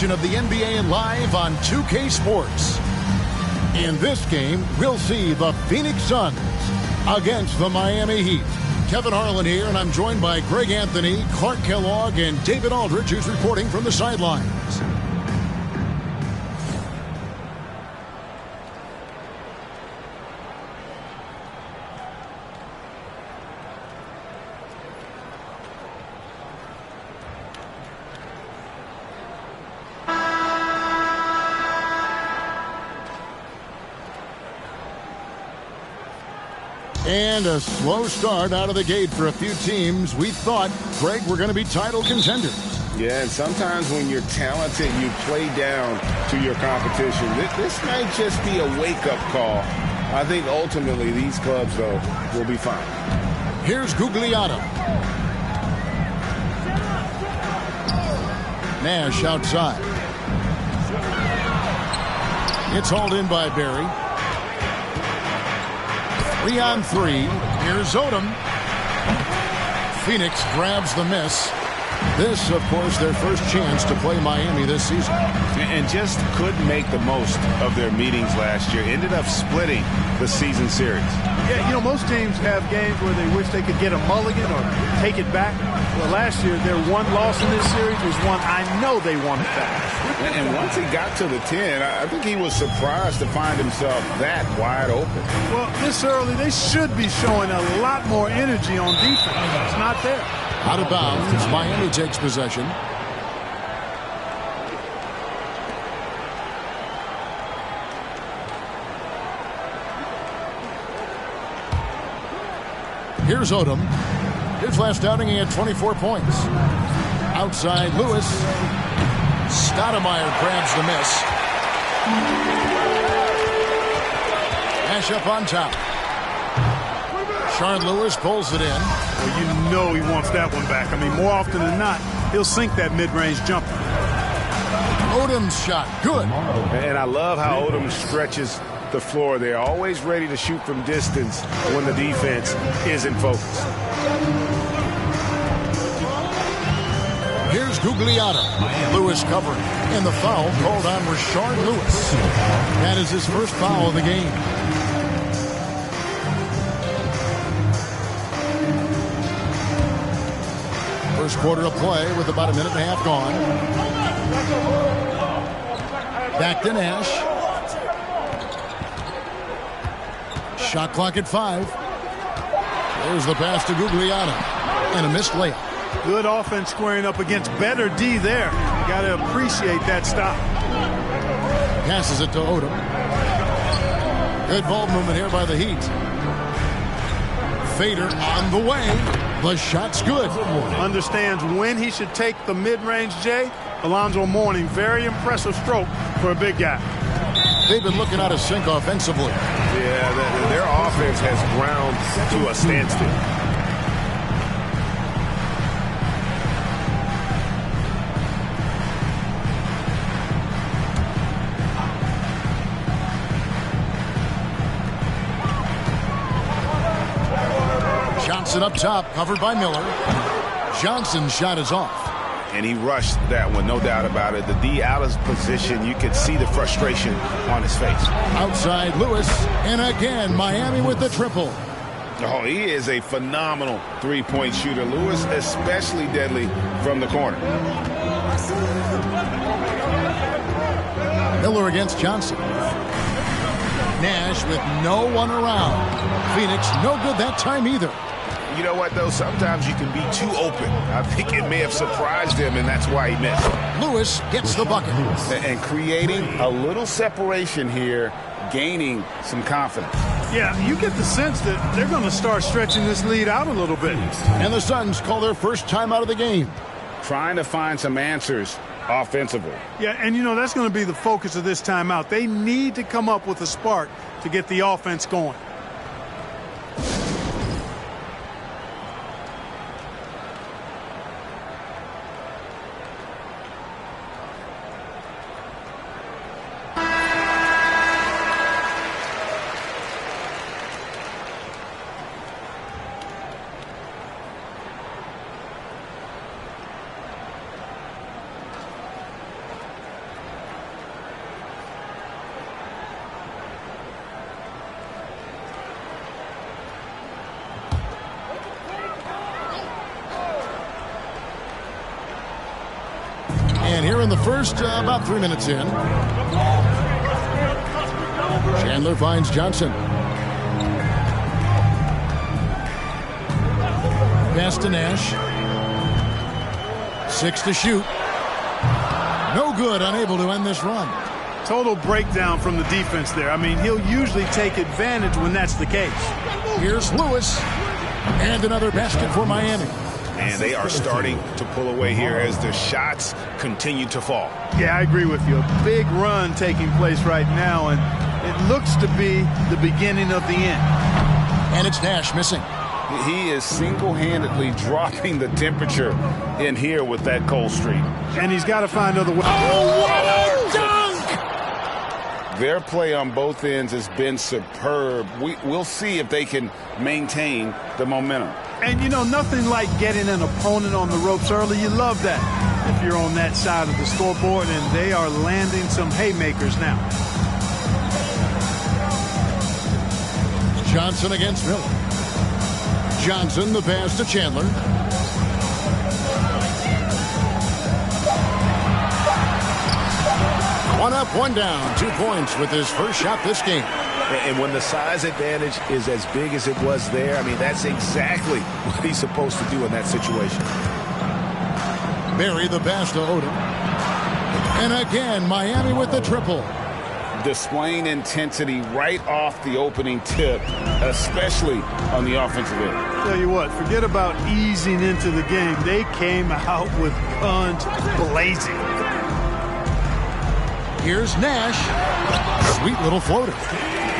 edition of the NBA Live on 2K Sports. In this game, we'll see the Phoenix Suns against the Miami Heat. Kevin Harlan here, and I'm joined by Greg Anthony, Clark Kellogg, and David Aldridge, who's reporting from the sidelines. And a slow start out of the gate for a few teams. We thought, Greg, we're going to be title contenders. Yeah, and sometimes when you're talented, you play down to your competition. This might just be a wake-up call. I think ultimately these clubs, though, will be fine. Here's Gugliotta. Nash outside. It's hauled in by Barry. 3-on-3. Here's Odom. Phoenix grabs the miss. This, of course, their first chance to play Miami this season. And just couldn't make the most of their meetings last year. Ended up splitting the season series. Yeah, you know, most teams have games where they wish they could get a mulligan or take it back. Well, last year, their one loss in this series was one I know they wanted back. And once he got to the 10, I think he was surprised to find himself that wide open. Well, this early, they should be showing a lot more energy on defense. It's not there. Out of bounds, Miami takes possession. Here's Odom. His last outing, he had 24 points. Outside, Lewis. Stoudemire grabs the miss. Nash up on top. Shard Lewis pulls it in. Well, you know he wants that one back. I mean, more often than not, he'll sink that mid-range jumper. Odom's shot, good. And I love how Odom stretches the floor. They're always ready to shoot from distance when the defense is in focus. Here's Gugliotta. Lewis covering. And the foul called on Rashard Lewis. That is his first foul of the game. First quarter of play with about a minute and a half gone. Back to Nash. Shot clock at 5. There's the pass to Gugliotta. And a missed layup. Good offense squaring up against better D there. You got to appreciate that stop. Passes it to Odom. Good ball movement here by the Heat. Fader on the way. The shot's good. Understands when he should take the mid-range J. Alonzo Mourning, very impressive stroke for a big guy. They've been looking out of sync offensively. Yeah, their offense has ground to a standstill. Johnson up top, covered by Miller. Johnson's shot is off. And he rushed that one, no doubt about it. The D out of position, you could see the frustration on his face. Outside Lewis, and again, Miami with the triple. Oh, he is a phenomenal three-point shooter. Lewis especially deadly from the corner. Miller against Johnson. Nash with no one around. Phoenix no good that time either. You know what, though? Sometimes you can be too open. I think it may have surprised him, and that's why he missed. Lewis gets the bucket. And creating a little separation here, gaining some confidence. Yeah, you get the sense that they're going to start stretching this lead out a little bit. And the Suns call their first time out of the game. Trying to find some answers offensively. Yeah, and you know, that's going to be the focus of this timeout. They need to come up with a spark to get the offense going. And here in the first, about 3 minutes in, Chandler finds Johnson. Pass to Nash. 6 to shoot. No good, unable to end this run. Total breakdown from the defense there. I mean, he'll usually take advantage when that's the case. Here's Lewis. And another basket for Miami. And they are starting to pull away here as the shots continue to fall. Yeah, I agree with you. A big run taking place right now, and it looks to be the beginning of the end. And it's Nash missing. He is single-handedly dropping the temperature in here with that cold streak. And he's got to find other ways. Oh, what a dunk! Their play on both ends has been superb. We'll see if they can maintain the momentum. And, you know, nothing like getting an opponent on the ropes early. You love that if you're on that side of the scoreboard, and they are landing some haymakers now. Johnson against Miller. Johnson, the pass to Chandler. One up, one down. 2 points with his first shot this game. And when the size advantage is as big as it was there, I mean, that's exactly what he's supposed to do in that situation. Barry, the pass to Odom. And again, Miami with the triple. Displaying intensity right off the opening tip, especially on the offensive end. Tell you what, forget about easing into the game. They came out with guns blazing. Here's Nash. Sweet little floater.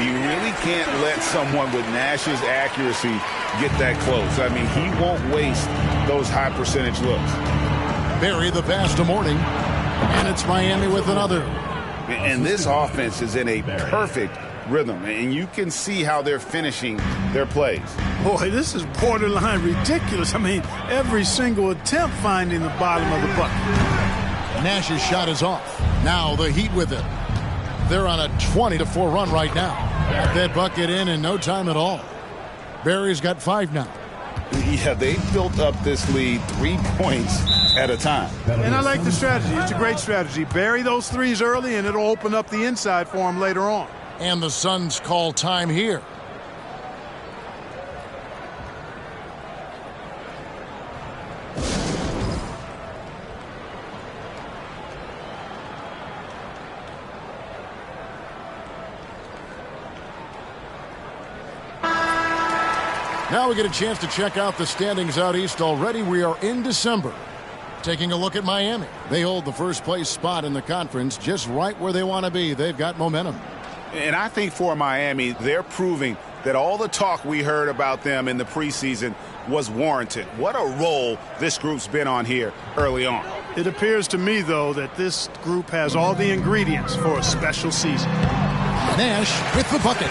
You really can't let someone with Nash's accuracy get that close. I mean, he won't waste those high percentage looks. Barry, the pass to Morning. And it's Miami with another. And this offense is in a perfect rhythm, and you can see how they're finishing their plays. Boy, this is borderline ridiculous. I mean, every single attempt finding the bottom of the bucket. Nash's shot is off. Now the Heat with it. They're on a 20-4 run right now. Got that bucket in no time at all. Barry's got 5 now. Yeah, they built up this lead 3 points at a time. And I like the strategy. It's a great strategy. Bury those threes early, and it'll open up the inside for him later on. And the Suns call time here. Now we get a chance to check out the standings out east. Already we are in December. Taking a look at Miami. They hold the first place spot in the conference just right where they want to be. They've got momentum. And I think for Miami, they're proving that all the talk we heard about them in the preseason was warranted. What a role this group's been on here early on. It appears to me, though, that this group has all the ingredients for a special season. Nash with the bucket.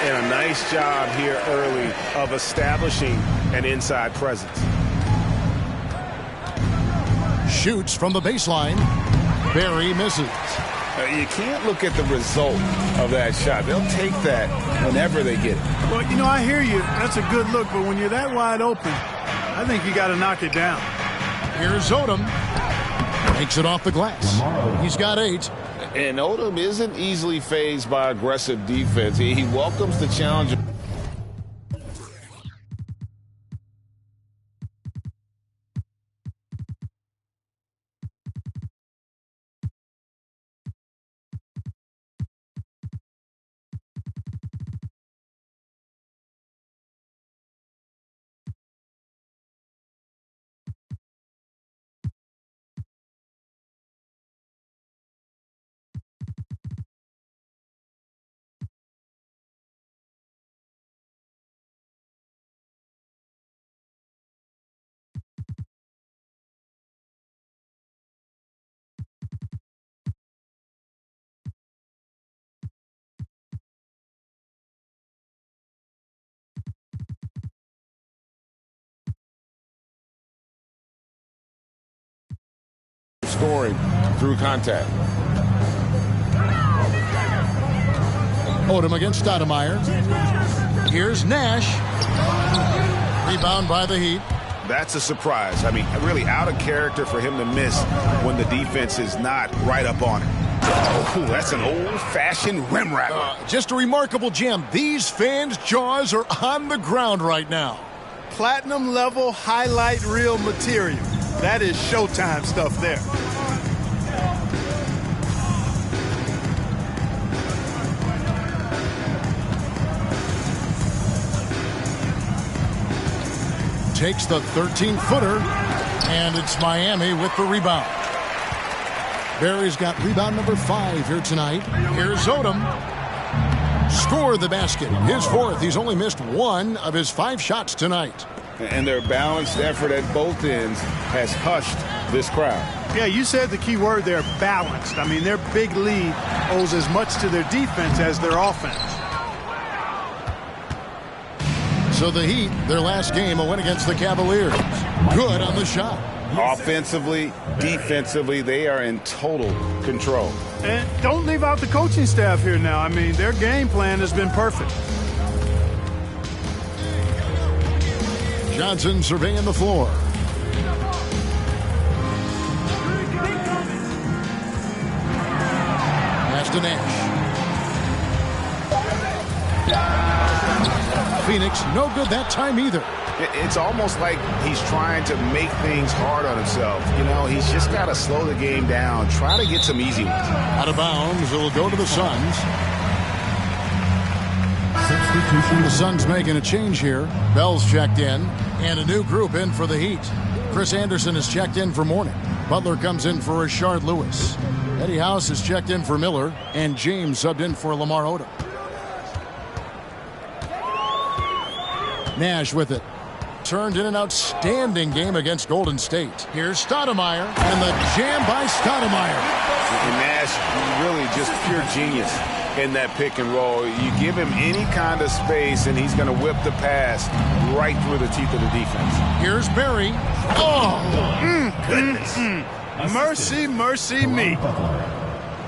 And a nice job here early of establishing an inside presence. Shoots from the baseline. Barry misses. You can't look at the result of that shot. They'll take that whenever they get it. Well, you know, I hear you. That's a good look, but when you're that wide open, I think you got to knock it down. Here's Odom. Takes it off the glass. He's got 8. And Odom isn't easily fazed by aggressive defense. He welcomes the challenge. Scoring through contact. Odom against Stoudemire. Here's Nash. Rebound by the Heat. That's a surprise. I mean, really out of character for him to miss when the defense is not right up on him. Oh, that's an old-fashioned rim rattler. Just a remarkable gem. These fans' jaws are on the ground right now. Platinum level highlight reel material. That is Showtime stuff there. Takes the 13-footer, and it's Miami with the rebound. Barry's got rebound number 5 here tonight. Here's Odom. Scored the basket. His 4th. He's only missed 1 of his 5 shots tonight. And their balanced effort at both ends has hushed this crowd. Yeah, you said the key word there, balanced. I mean, their big lead owes as much to their defense as their offense. So the Heat, their last game, a win against the Cavaliers. Good on the shot. Offensively, defensively, they are in total control. And don't leave out the coaching staff here now. I mean, their game plan has been perfect. Johnson surveying the floor. Pass to Nash. Phoenix, no good that time either. It's almost like he's trying to make things hard on himself. You know, he's just got to slow the game down, try to get some easy ones. Out of bounds, it will go to the Suns. The Suns making a change here. Bell's checked in, and a new group in for the Heat. Chris Anderson is checked in for Mourning. Butler comes in for Rashard Lewis. Eddie House is checked in for Miller, and James subbed in for Lamar Odom. Nash with it. Turned in an outstanding game against Golden State. Here's Stoudemire, and the jam by Stoudemire. And Nash really just pure genius in that pick and roll. You give him any kind of space, and he's going to whip the pass right through the teeth of the defense. Here's Barry. Oh! Goodness. Mercy, mercy me.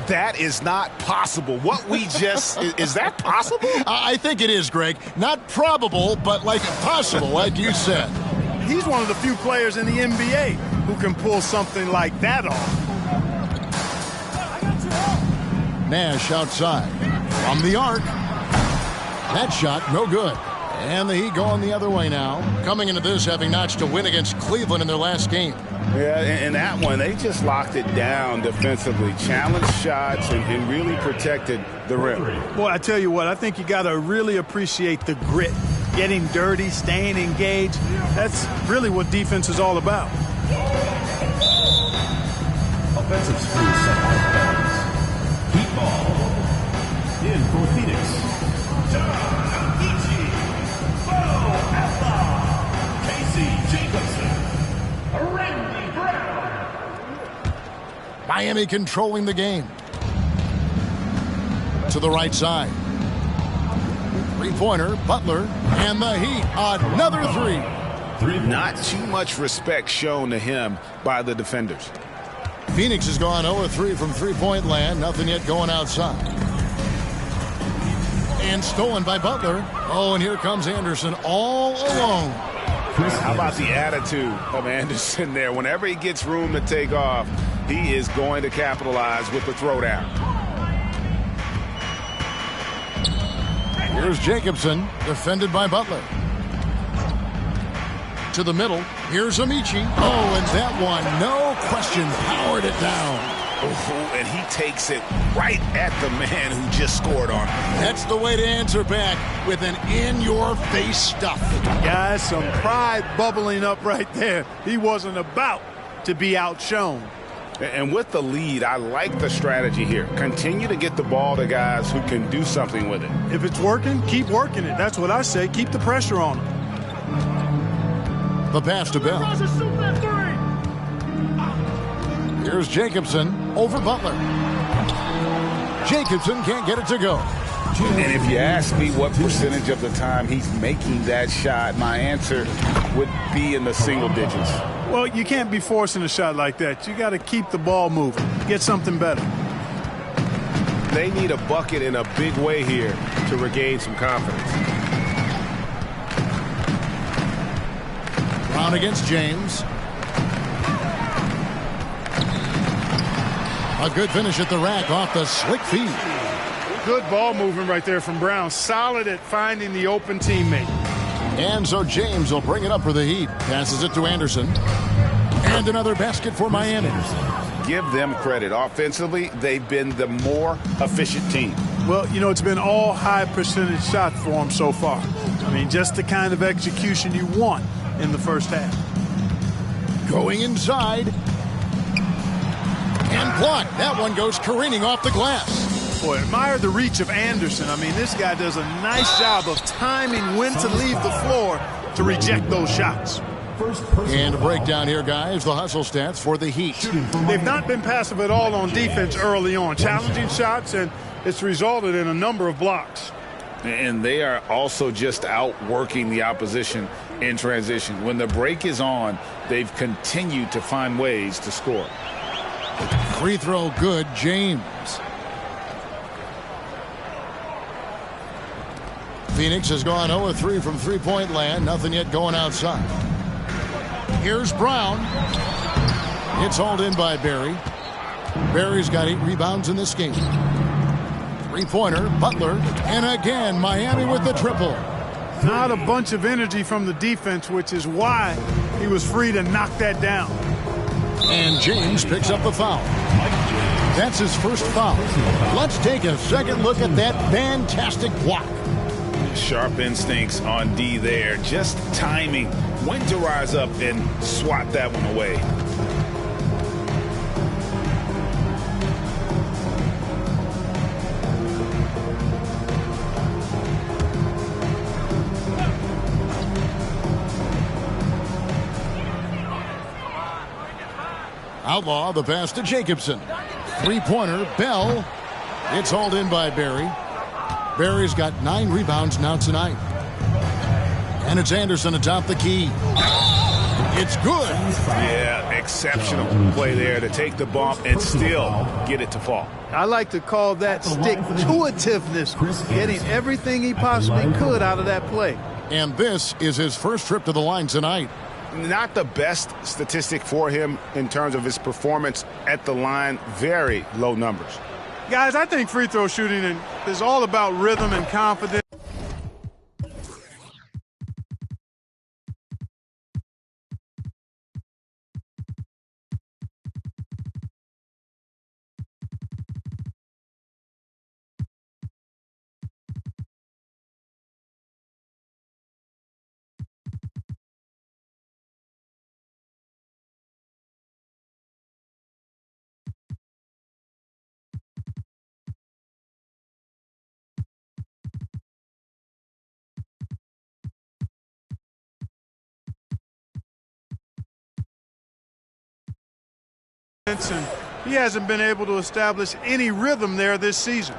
That is not possible. What we just... is that possible? I think it is, Greg. Not probable, but like possible, like you said. He's one of the few players in the NBA who can pull something like that off. Nash outside. From the arc. That shot, no good. And the Heat going the other way now. Coming into this, having notched a win against Cleveland in their last game. Yeah, and that one, they just locked it down defensively. Challenged shots and really protected the rim. Boy, I tell you what, I think you got to really appreciate the grit. Getting dirty, staying engaged. That's really what defense is all about. Offensive screen set by Barnes. Heat ball. In for Phoenix. Miami controlling the game. To the right side. Three-pointer, Butler, and the Heat. Another three. Not too much respect shown to him by the defenders. Phoenix has gone 0-3 from three-point land. Nothing yet going outside. And stolen by Butler. Oh, and here comes Anderson all alone. How about the attitude of Anderson there? Whenever he gets room to take off, he is going to capitalize with the throwdown. Here's Jacobson, defended by Butler. To the middle, here's Amici. Oh, and that one, no question, powered it down. Oh, and he takes it right at the man who just scored on him. That's the way to answer back, with an in-your-face stuff. Guys, some pride bubbling up right there. He wasn't about to be outshone. And with the lead, I like the strategy here. Continue to get the ball to guys who can do something with it. If it's working, keep working it. That's what I say. Keep the pressure on him. The pass to Bell. Here's Jacobson over Butler. Jacobson can't get it to go. And if you ask me what percentage of the time he's making that shot, my answer would be in the single digits. Well, you can't be forcing a shot like that. You got to keep the ball moving. Get something better. They need a bucket in a big way here to regain some confidence. Brown against James. A good finish at the rack off the slick feed. Good ball movement right there from Brown. Solid at finding the open teammate. And so James will bring it up for the Heat. Passes it to Anderson. And another basket for Miami. Give them credit. Offensively, they've been the more efficient team. Well, you know, it's been all high percentage shots for them so far. I mean, just the kind of execution you want in the first half. Going inside. And blocked. That one goes careening off the glass. Boy, admire the reach of Anderson. I mean, this guy does a nice job of timing when to leave the floor to reject those shots. And a breakdown here, guys. The hustle stats for the Heat. They've not been passive at all on defense early on. Challenging shots, and it's resulted in a number of blocks. And they are also just outworking the opposition in transition. When the break is on, they've continued to find ways to score. Free throw good, James. Phoenix has gone 0-3 from three-point land. Nothing yet going outside. Here's Brown. It's hauled in by Barry. Barry's got 8 rebounds in this game. Three-pointer, Butler. And again, Miami with the triple. Not a bunch of energy from the defense, which is why he was free to knock that down. And James picks up the foul. That's his first foul. Let's take a second look at that fantastic block. Sharp instincts on D there. Just timing when to rise up and swat that one away. Outlaw the pass to Jacobson. Three-pointer, Bell. It's hauled in by Barry. Barry's got 9 rebounds now tonight. And it's Anderson atop the key. It's good. Yeah, exceptional play there to take the bump and still get it to fall. I like to call that stick-to-itiveness, getting everything he possibly could out of that play. And this is his first trip to the line tonight. Not the best statistic for him in terms of his performance at the line. Very low numbers. Guys, I think free throw shooting is all about rhythm and confidence. And he hasn't been able to establish any rhythm there this season.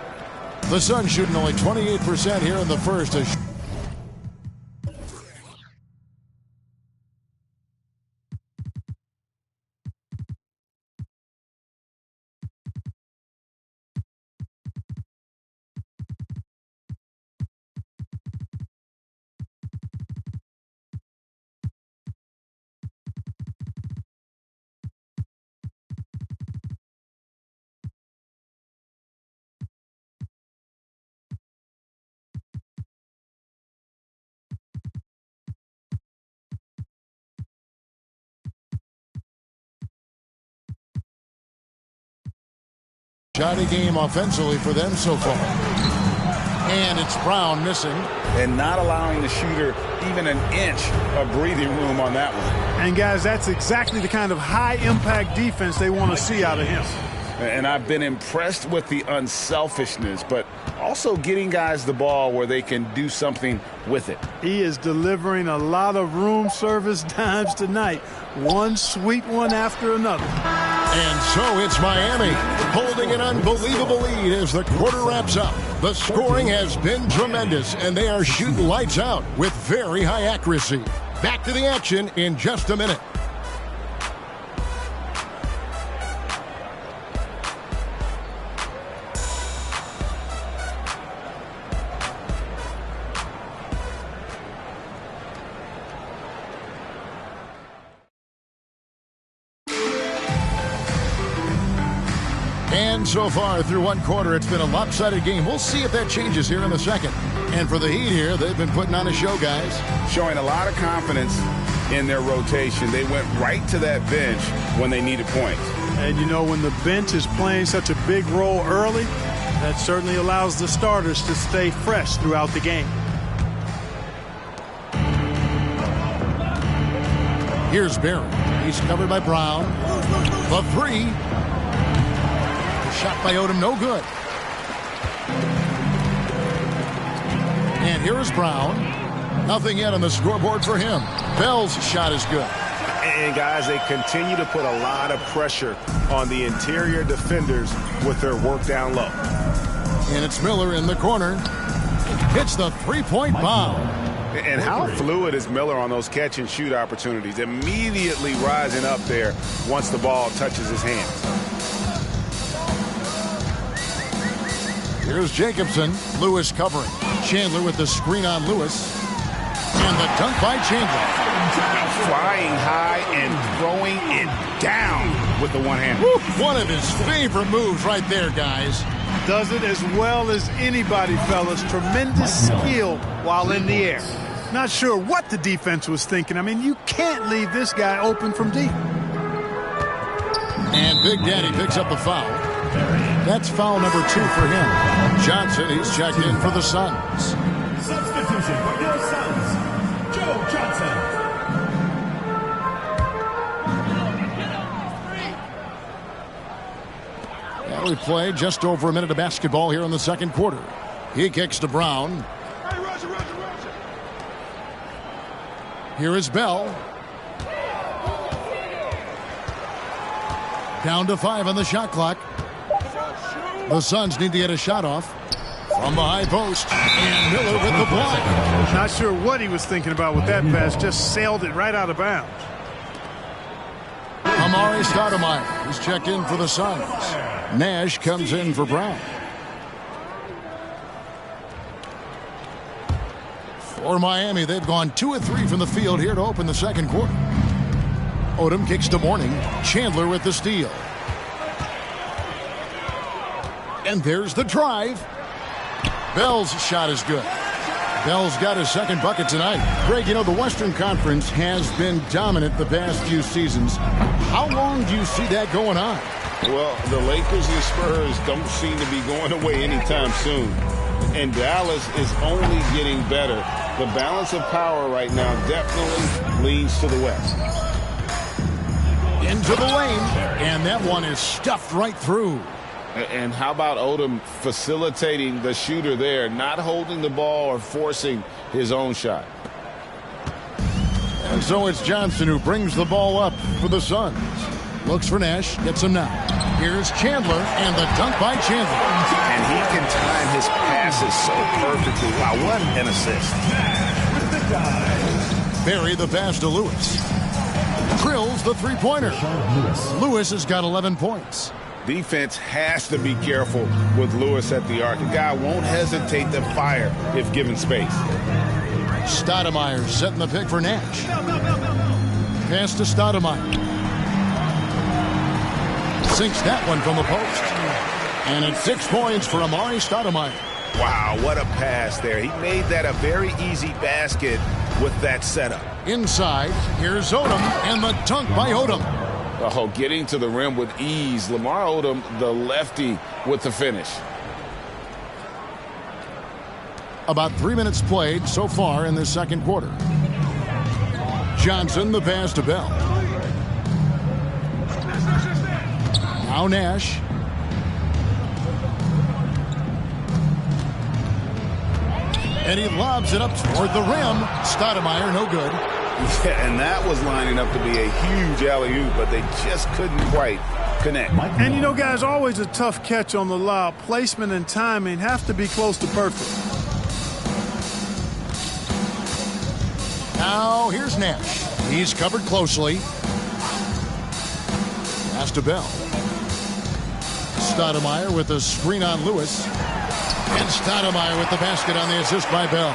The Suns shooting only 28% here in the first. Shoddy game offensively for them so far. And it's Brown missing. And not allowing the shooter even an inch of breathing room on that one. And, guys, that's exactly the kind of high-impact defense they want to see out of him. And I've been impressed with the unselfishness, but also getting guys the ball where they can do something with it. He is delivering a lot of room service dimes tonight. One sweet one after another. And so it's Miami holding an unbelievable lead as the quarter wraps up. The scoring has been tremendous, and they are shooting lights out with very high accuracy. Back to the action in just a minute. And so far through one quarter, it's been a lopsided game. We'll see if that changes here in the second. And for the Heat here, they've been putting on a show, guys. Showing a lot of confidence in their rotation. They went right to that bench when they needed points. And, you know, when the bench is playing such a big role early, that certainly allows the starters to stay fresh throughout the game. Here's Barry. He's covered by Brown. The three. The shot by Odom, no good. And here is Brown. Nothing yet on the scoreboard for him. Bell's shot is good. And, guys, they continue to put a lot of pressure on the interior defenders with their work down low. And it's Miller in the corner. Hits the three-point bomb. And how fluid is Miller on those catch-and-shoot opportunities? Immediately rising up there once the ball touches his hands. Here's Jacobson. Lewis covering. Chandler with the screen on Lewis. And the dunk by Chandler. Flying high and throwing it down with the one hand. One of his favorite moves right there, guys. Does it as well as anybody, fellas. Tremendous skill while in the air. Not sure what the defense was thinking. I mean, you can't leave this guy open from deep. And Big Daddy picks up the foul. That's foul number 2 for him. Johnson, he's checked in for the Suns. Substitution for your Suns, Joe Johnson. We play just over a minute of basketball here in the second quarter. He kicks to Brown. Here is Bell. Down to 5 on the shot clock. The Suns need to get a shot off. From the high post. And Miller with the block. Not sure what he was thinking about with that pass. Just sailed it right out of bounds. Amari Stoudemire is checked in for the Suns. Nash comes in for Brown. For Miami, they've gone 2 of 3 from the field here to open the second quarter. Odom kicks to Mourning. Chandler with the steal. And there's the drive. Bell's shot is good. Bell's got his second bucket tonight. Greg, you know, the Western Conference has been dominant the past few seasons. How long do you see that going on? Well, the Lakers and Spurs don't seem to be going away anytime soon. And Dallas is only getting better. The balance of power right now definitely leans to the West. Into the lane. And that one is stuffed right through. And how about Odom facilitating the shooter there, not holding the ball or forcing his own shot. And so it's Johnson who brings the ball up for the Suns. Looks for Nash, gets him now. Here's Chandler, and the dunk by Chandler. And he can time his passes so perfectly. Wow, what an assist. Barry the pass to Lewis. Drills the three-pointer. Lewis has got 11 points. Defense has to be careful with Lewis at the arc. The guy won't hesitate to fire if given space. Stoudemire setting the pick for Nash. Pass to Stoudemire. Sinks that one from the post. And it's 6 points for Amari Stoudemire. Wow, what a pass there. He made that a very easy basket with that setup. Inside, here's Odom, and the dunk by Odom. Oh, getting to the rim with ease. Lamar Odom, the lefty, with the finish. About 3 minutes played so far in this second quarter. Johnson, the pass to Bell. Now Nash. And he lobs it up toward the rim. Stoudemire, no good. Yeah, and that was lining up to be a huge alley-oop, but they just couldn't quite connect. And you know, guys, always a tough catch on the lob. Placement and timing have to be close to perfect. Now here's Nash. He's covered closely. Pass to Bell. Stoudemire with a screen on Lewis. And Stoudemire with the basket on the assist by Bell.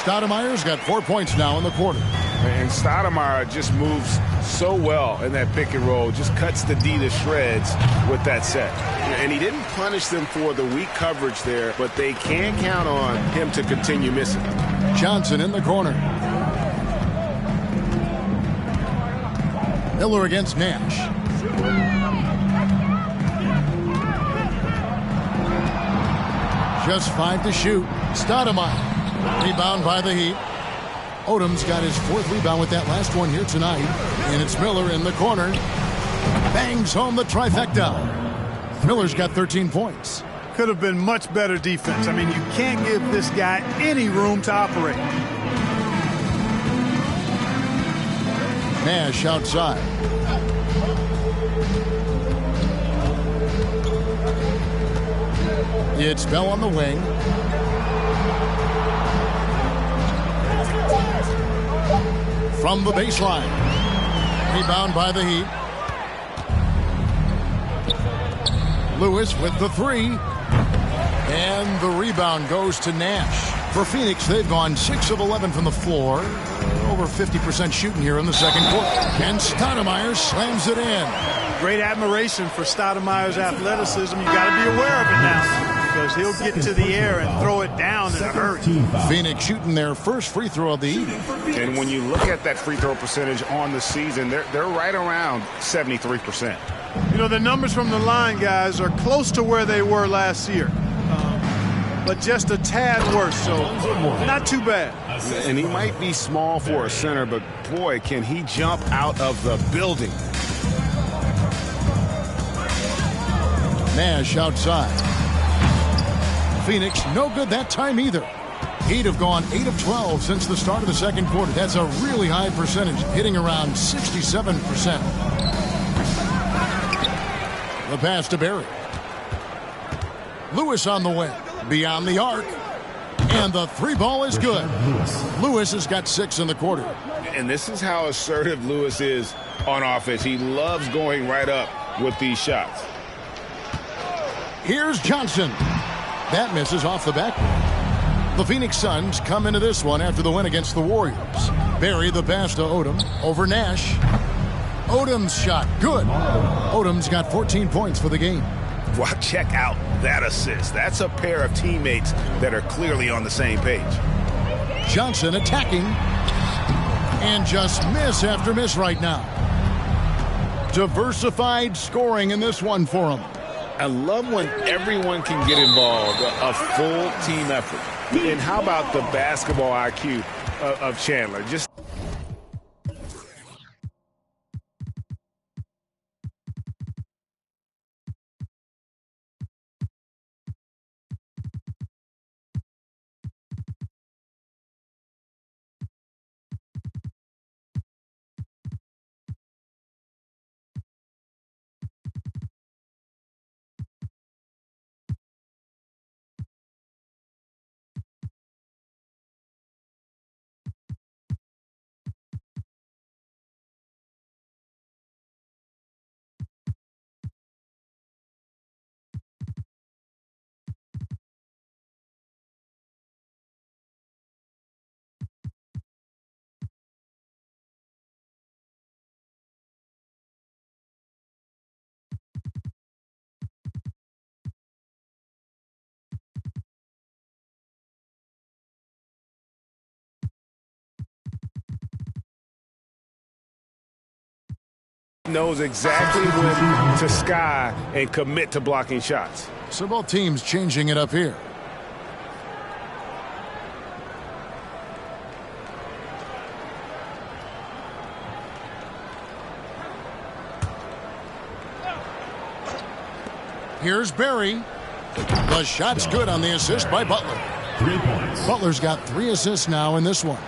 Stoudemire's got 4 points now in the quarter. And Stoudemire just moves so well in that pick and roll, just cuts the D to shreds with that set. And he didn't punish them for the weak coverage there, but they can count on him to continue missing. Johnson in the corner. Miller against Nash. Just 5 to shoot. Stoudemire. Rebound by the Heat. Odom's got his 4th rebound with that last one here tonight. And it's Miller in the corner. Bangs home the trifecta. Miller's got 13 points. Could have been much better defense. I mean, you can't give this guy any room to operate. Nash outside. It's Bell on the wing. From the baseline. Rebound by the Heat. Lewis with the 3. And the rebound goes to Nash. For Phoenix, they've gone 6 of 11 from the floor. Over 50% shooting here in the second quarter. And Stoudemire slams it in. Great admiration for Stoudemire's athleticism. You got to be aware of it now, because he'll get to the air and throw it down in a hurry. Phoenix shooting their first free throw of the evening. And when you look at that free throw percentage on the season, they're right around 73%. You know, the numbers from the line, guys, are close to where they were last year. But just a tad worse, so not too bad. And he might be small for a center, but boy, can he jump out of the building. Nash outside. Phoenix no good that time either. Heat have gone 8 of 12 since the start of the second quarter. That's a really high percentage, hitting around 67%. The pass to Barry. Lewis on the wing. Beyond the arc. And the 3 ball is good. Lewis has got 6 in the quarter. And this is how assertive Lewis is on offense. He loves going right up with these shots. Here's Johnson. That misses off the backboard. The Phoenix Suns come into this one after the win against the Warriors. Barry the pass to Odom over Nash. Odom's shot, good. Odom's got 14 points for the game. Wow, check out that assist. That's a pair of teammates that are clearly on the same page. Johnson attacking. And just miss after miss right now. Diversified scoring in this one for him. I love when everyone can get involved, a full team effort. And how about the basketball IQ of Chandler? Just knows exactly when to sky and commit to blocking shots. So both teams changing it up here. Here's Barry. The shot's good on the assist by Butler. 3 points. Butler's got 3 assists now in this one.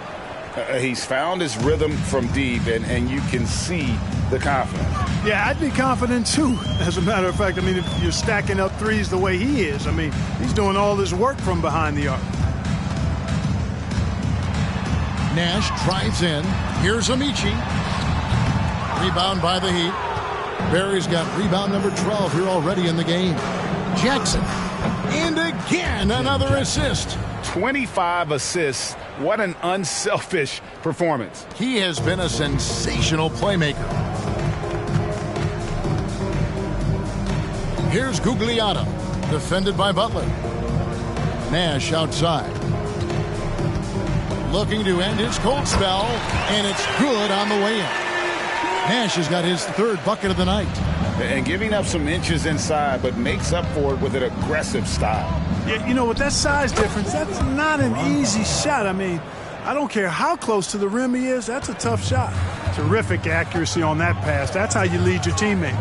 He's found his rhythm from deep, and you can see the confidence. Yeah, I'd be confident too. As a matter of fact, I mean, if you're stacking up threes the way he is, I mean, he's doing all this work from behind the arc. Nash drives in. Here's Amici. Rebound by the Heat. Barry's got rebound number 12 here already in the game. Jackson. And again, another assist. 25 assists What an unselfish performance. He has been a sensational playmaker. Here's Gugliotta, defended by Butler. Nash outside. Looking to end his cold spell, and it's good on the way in. Nash has got his third bucket of the night. And giving up some inches inside, but makes up for it with an aggressive style. Yeah, you know, with that size difference, that's not an easy shot. I mean, I don't care how close to the rim he is, that's a tough shot. Terrific accuracy on that pass. That's how you lead your teammate.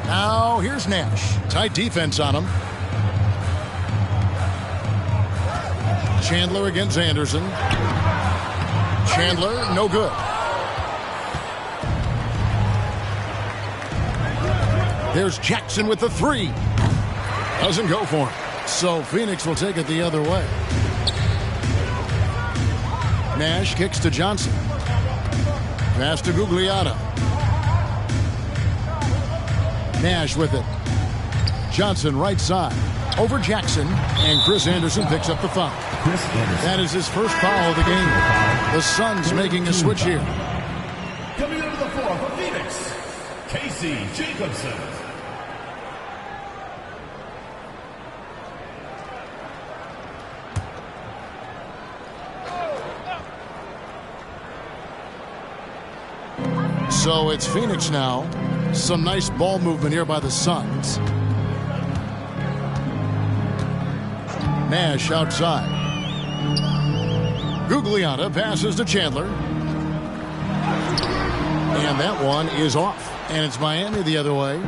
Now, here's Nash. Tight defense on him. Chandler against Anderson. Chandler, no good. There's Jackson with the three. Doesn't go for him. So Phoenix will take it the other way. Nash kicks to Johnson. Pass to Gugliotta. Nash with it. Johnson right side. Over Jackson. And Chris Anderson picks up the foul. That is his first foul of the game. The Suns making a switch here. Coming into the floor for Phoenix, Casey Jacobson. So it's Phoenix now. Some nice ball movement here by the Suns. Nash outside. Gugliotta passes to Chandler. And that one is off. And it's Miami the other way.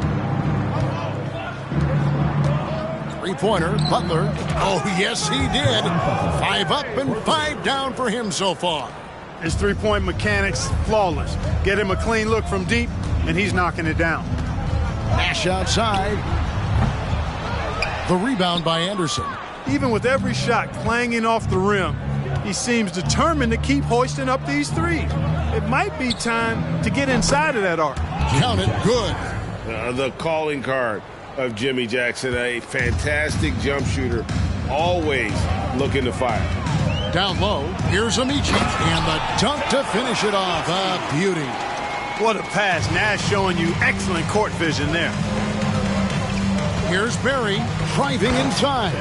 Three-pointer, Butler. Oh, yes, he did. 5 up and 5 down for him so far. His three-point mechanics, flawless. Get him a clean look from deep, and he's knocking it down. Nash outside. The rebound by Anderson. Even with every shot clanging off the rim, he seems determined to keep hoisting up these threes. It might be time to get inside of that arc. Count it, good. The calling card of Jimmy Jackson, a fantastic jump shooter, always looking to fire. Down low, here's Amici, and the dunk to finish it off. A beauty. What a pass. Nash showing you excellent court vision there. Here's Barry driving inside.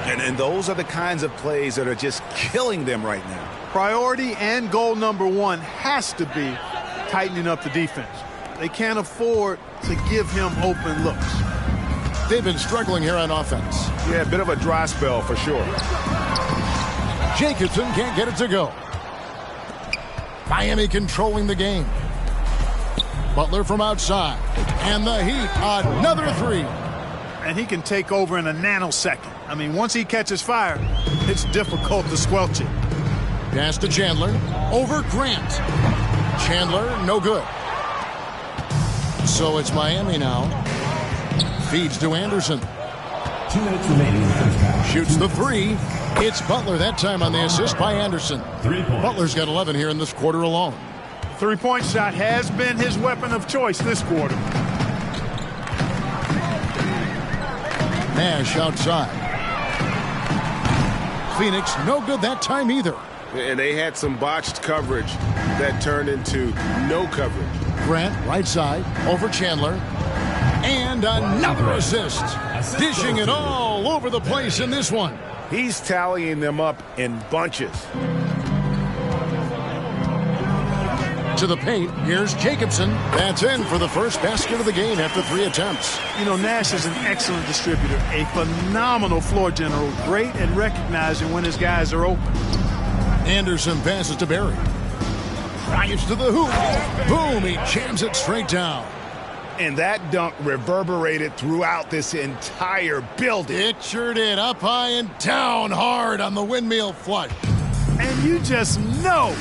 And those are the kinds of plays that are just killing them right now. Priority and goal number one has to be tightening up the defense. They can't afford to give him open looks. They've been struggling here on offense. Yeah, a bit of a dry spell for sure. Jacobson can't get it to go. Miami controlling the game. Butler from outside. And the Heat, another three. And he can take over in a nanosecond. I mean, once he catches fire, it's difficult to squelch it. Pass to Chandler. Over Grant. Chandler, no good. So it's Miami now. Feeds to Anderson. 2 minutes remaining in the first half. Shoots the three. It's Butler that time on the assist by Anderson. 3 points. Butler's got 11 here in this quarter alone. Three-point shot has been his weapon of choice this quarter. Nash outside. Phoenix, no good that time either. And they had some botched coverage that turned into no coverage. Grant, right side, over Chandler. And another assist. Dishing it all over the place in this one. He's tallying them up in bunches. To the paint, here's Jacobson. That's in for the first basket of the game after 3 attempts. You know, Nash is an excellent distributor, a phenomenal floor general, great at recognizing when his guys are open. Anderson passes to Barry. Drives to the hoop. Boom, he jams it straight down. And that dunk reverberated throughout this entire building. It sure did. Up high and down hard on the windmill flush. And you just know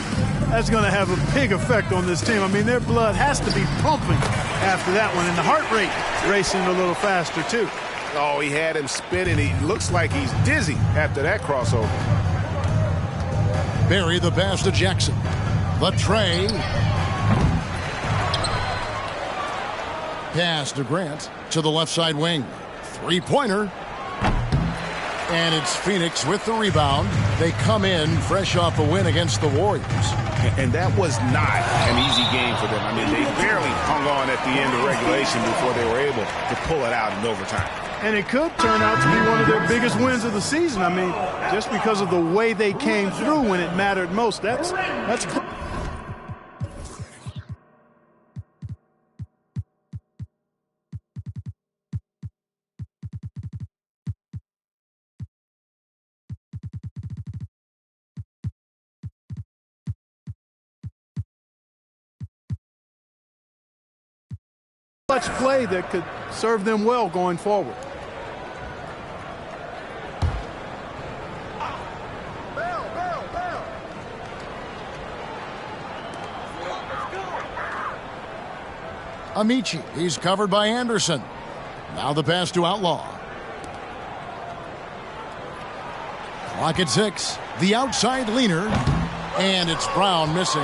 that's going to have a big effect on this team. I mean, their blood has to be pumping after that one, and the heart rate racing a little faster, too. Oh, he had him spinning. He looks like he's dizzy after that crossover. Barry the pass to Jackson. The tray. Pass to Grant to the left side wing. Three-pointer. And it's Phoenix with the rebound. They come in fresh off a win against the Warriors. And that was not an easy game for them. I mean, they barely hung on at the end of regulation before they were able to pull it out in overtime. And it could turn out to be one of their biggest wins of the season. I mean, just because of the way they came through when it mattered most. That's clutch play that could serve them well going forward. Amici, he's covered by Anderson. Now the pass to Outlaw. Clock at 6. The outside leaner. And it's Brown missing.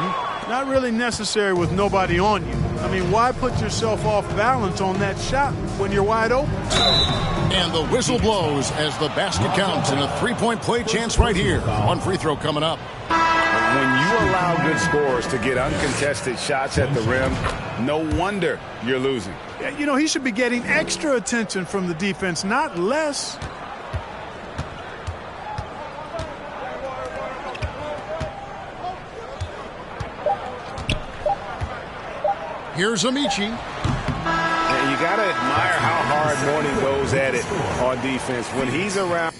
Not really necessary with nobody on you. I mean, why put yourself off balance on that shot when you're wide open? And the whistle blows as the basket counts, and a three-point play chance right here. One free throw coming up. When you allow good scorers to get uncontested shots at the rim, no wonder you're losing. You know, he should be getting extra attention from the defense, not less. Here's Amici. And you got to admire how hard Mourning goes at it on defense. When he's around.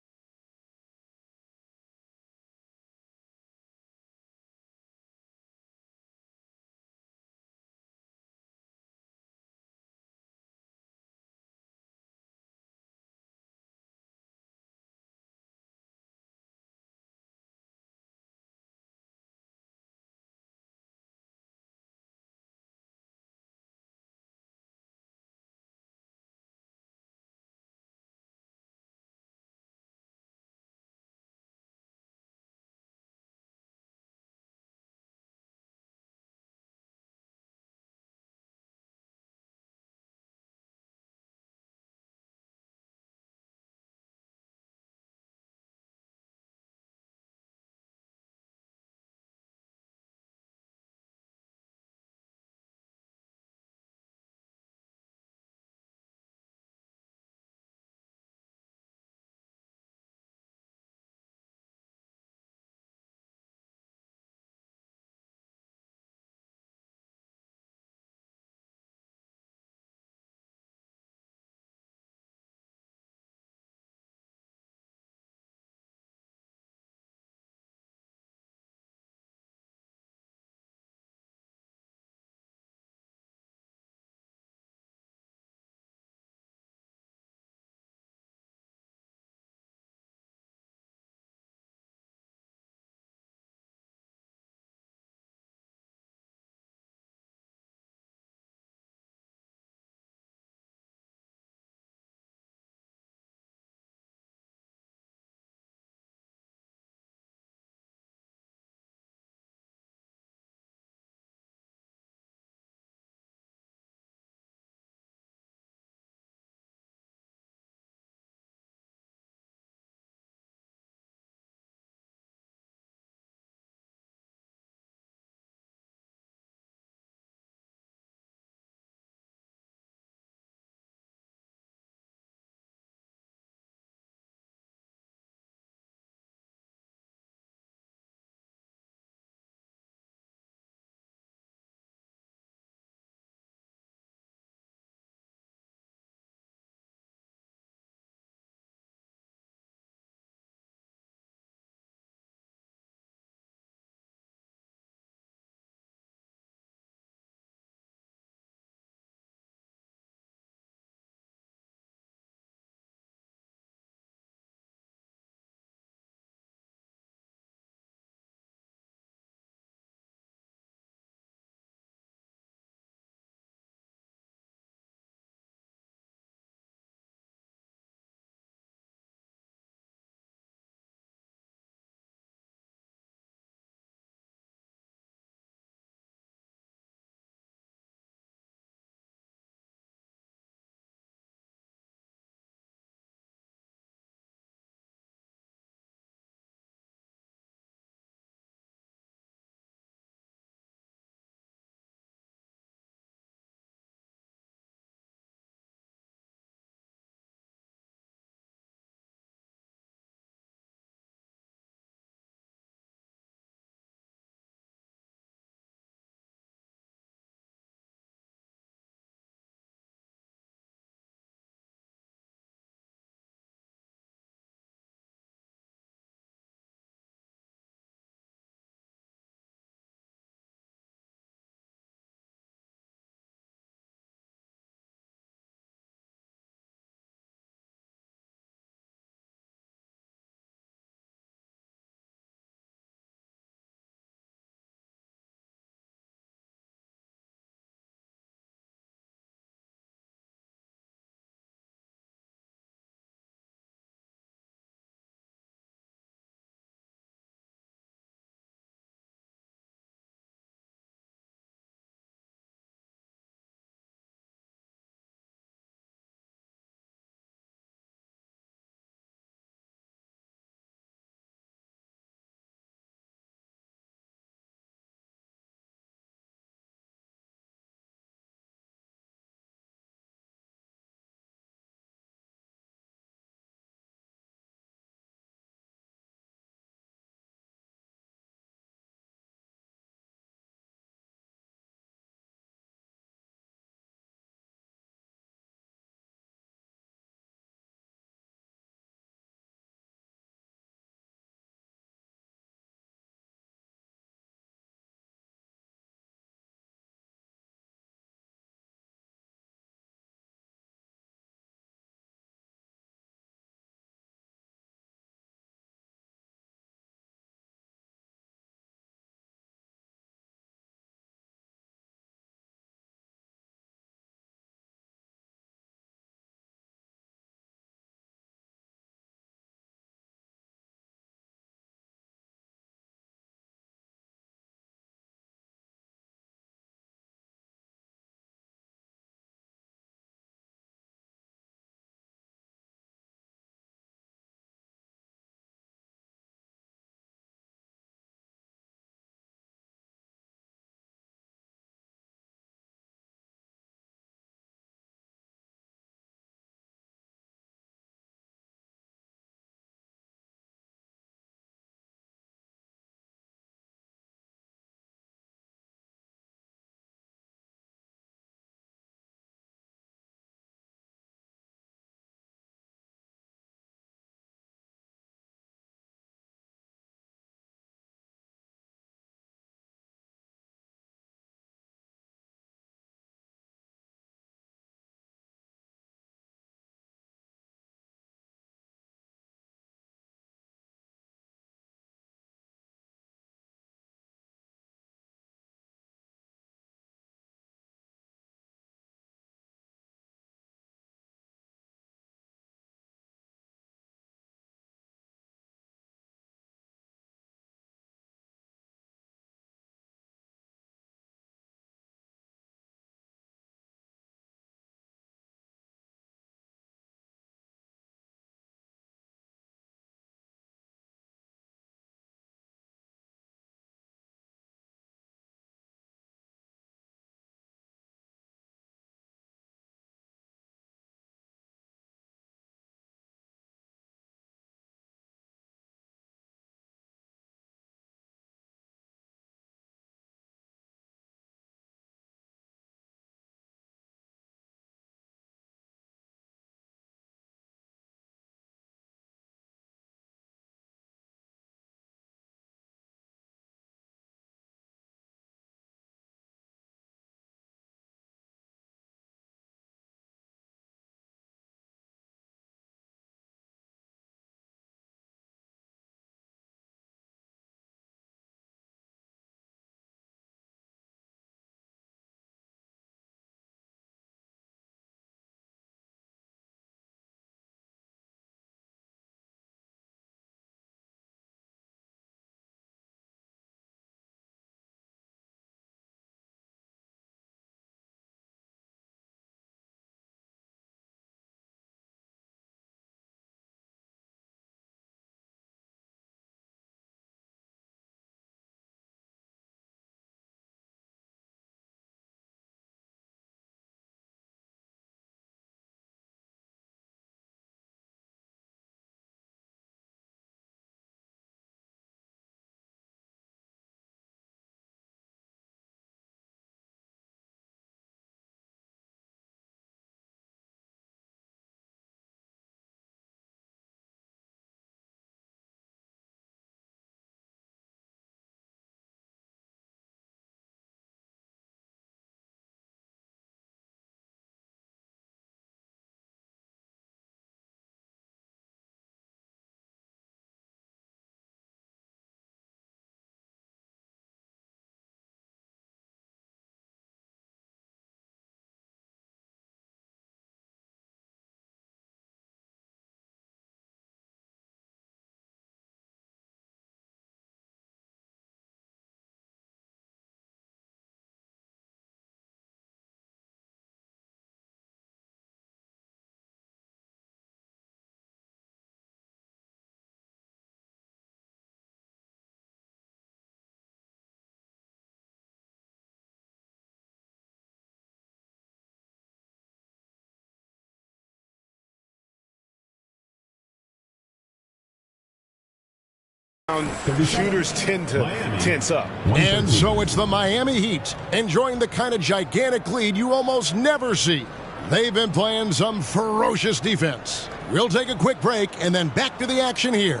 Shooters tend to tense up. And so it's the Miami Heat enjoying the kind of gigantic lead you almost never see. They've been playing some ferocious defense. We'll take a quick break and then back to the action here.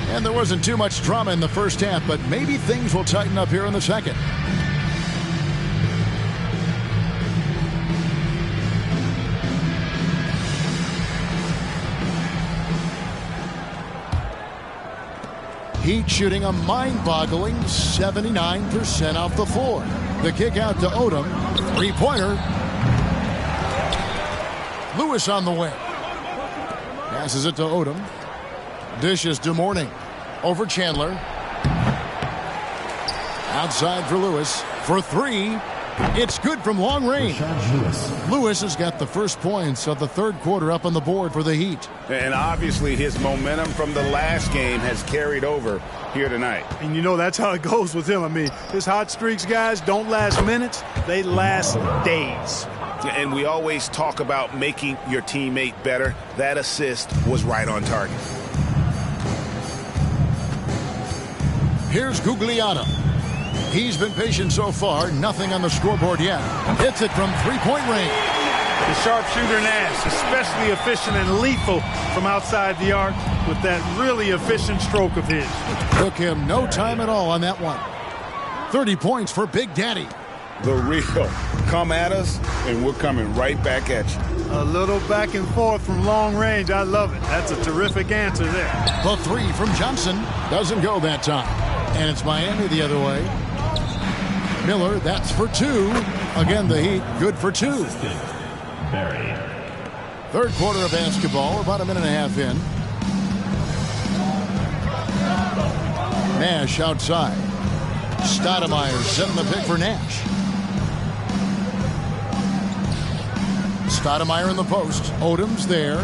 And there wasn't too much drama in the first half, but maybe things will tighten up here in the second. Heat shooting a mind-boggling 79% off the floor. The kick out to Odom. Three-pointer. Lewis on the wing. Passes it to Odom. Dishes to Mourning. Over Chandler. Outside for Lewis. For three. It's good from long range. Lewis has got the first points of the third quarter up on the board for the Heat. And obviously his momentum from the last game has carried over here tonight. And you know that's how it goes with him. I mean, his hot streaks, guys, don't last minutes. They last days. And we always talk about making your teammate better. That assist was right on target. Here's Guglielmo. He's been patient so far. Nothing on the scoreboard yet. Hits it from three-point range. The sharpshooter Nash, especially efficient and lethal from outside the arc with that really efficient stroke of his. Took him no time at all on that one. 30 points for Big Daddy. The real. Come at us, and we're coming right back at you. A little back and forth from long range. I love it. That's a terrific answer there. The three from Johnson doesn't go that time. And it's Miami the other way. Miller, that's for two. Again, the Heat, good for two. Third quarter of basketball, about a minute and a half in. Nash outside. Stoudemire setting the pick for Nash. Stoudemire in the post. Odom's there.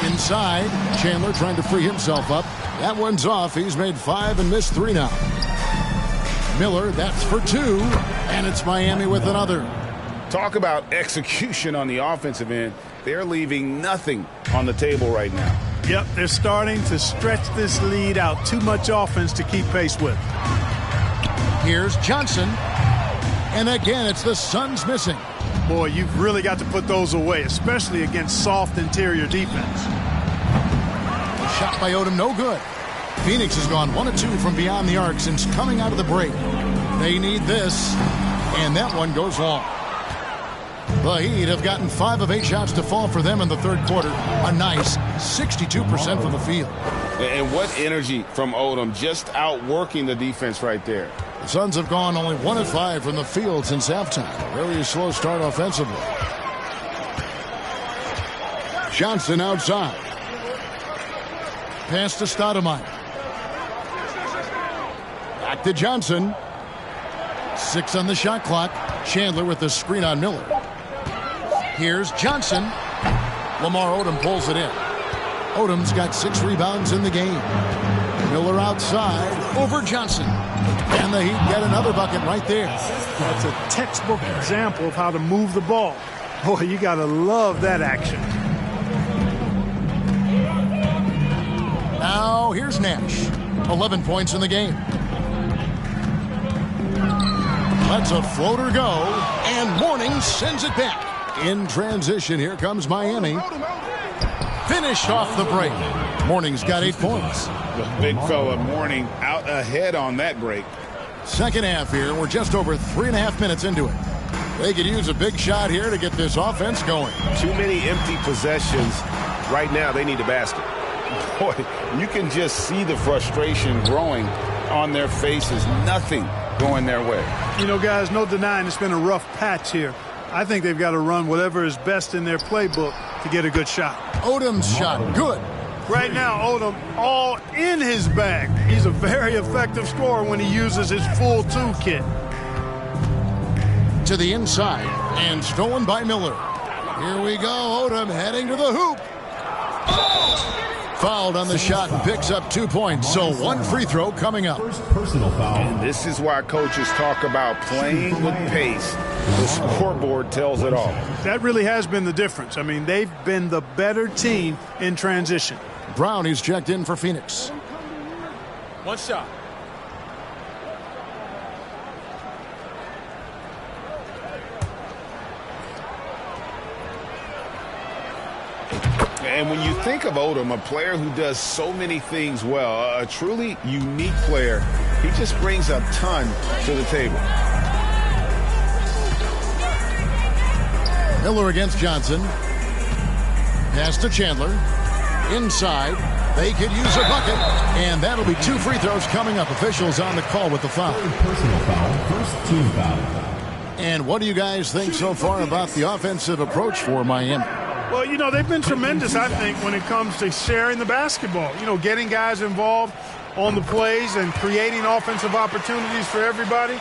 Inside. Chandler trying to free himself up. That one's off. He's made 5 and missed 3 now. Miller, that's for 2. And it's Miami with another. Talk about execution on the offensive end. They're leaving nothing on the table right now. Yep, they're starting to stretch this lead out. Too much offense to keep pace with. Here's Johnson. And again, it's the Suns missing. Boy, you've really got to put those away, especially against soft interior defense. Shot by Odom, no good. Phoenix has gone 1 of 2 from beyond the arc since coming out of the break. They need this, and that one goes long. The Heat have gotten 5 of 8 shots to fall for them in the third quarter. A nice 62% from the field. And what energy from Odom, just outworking the defense right there. The Suns have gone only 1 of 5 from the field since halftime. Very slow start offensively. Johnson outside. Pass to Stoudemire. Back to Johnson. 6 on the shot clock. Chandler with the screen on Miller. Here's Johnson. Lamar Odom pulls it in. Odom's got 6 rebounds in the game. Miller outside over Johnson. And the Heat get another bucket right there. That's a textbook example of how to move the ball. Boy, you got to love that action. Now here's Nash. 11 points in the game. Lets a floater go. And Mourning sends it back. In transition, here comes Miami. Finished off the break. Mourning's got 8 points. The big fella Mourning out ahead on that break. Second half here. We're just over 3.5 minutes into it. They could use a big shot here to get this offense going. Too many empty possessions. Right now, they need a basket. Boy, you can just see the frustration growing on their faces. Nothing going their way. You know, guys, no denying it's been a rough patch here. I think they've got to run whatever is best in their playbook to get a good shot. Odom's shot, good. Right now, Odom all in his bag. He's a very effective scorer when he uses his full toolkit. To the inside, and stolen by Miller. Here we go, Odom heading to the hoop. Fouled on the shot and picks up 2 points. So one free throw coming up. First personal foul. And this is why coaches talk about playing with pace. The scoreboard tells it all. That really has been the difference. I mean, they've been the better team in transition. Brown is checked in for Phoenix. One shot. And when you think of Odom, a player who does so many things well, a truly unique player, he just brings a ton to the table. Miller against Johnson. Pass to Chandler. Inside. They could use a bucket. And that'll be 2 free throws coming up. Officials on the call with the foul. Third personal foul. First team foul. And what do you guys think so far about the offensive approach for Miami? Well, you know, they've been tremendous, I think, when it comes to sharing the basketball. You know, getting guys involved on the plays and creating offensive opportunities for everybody.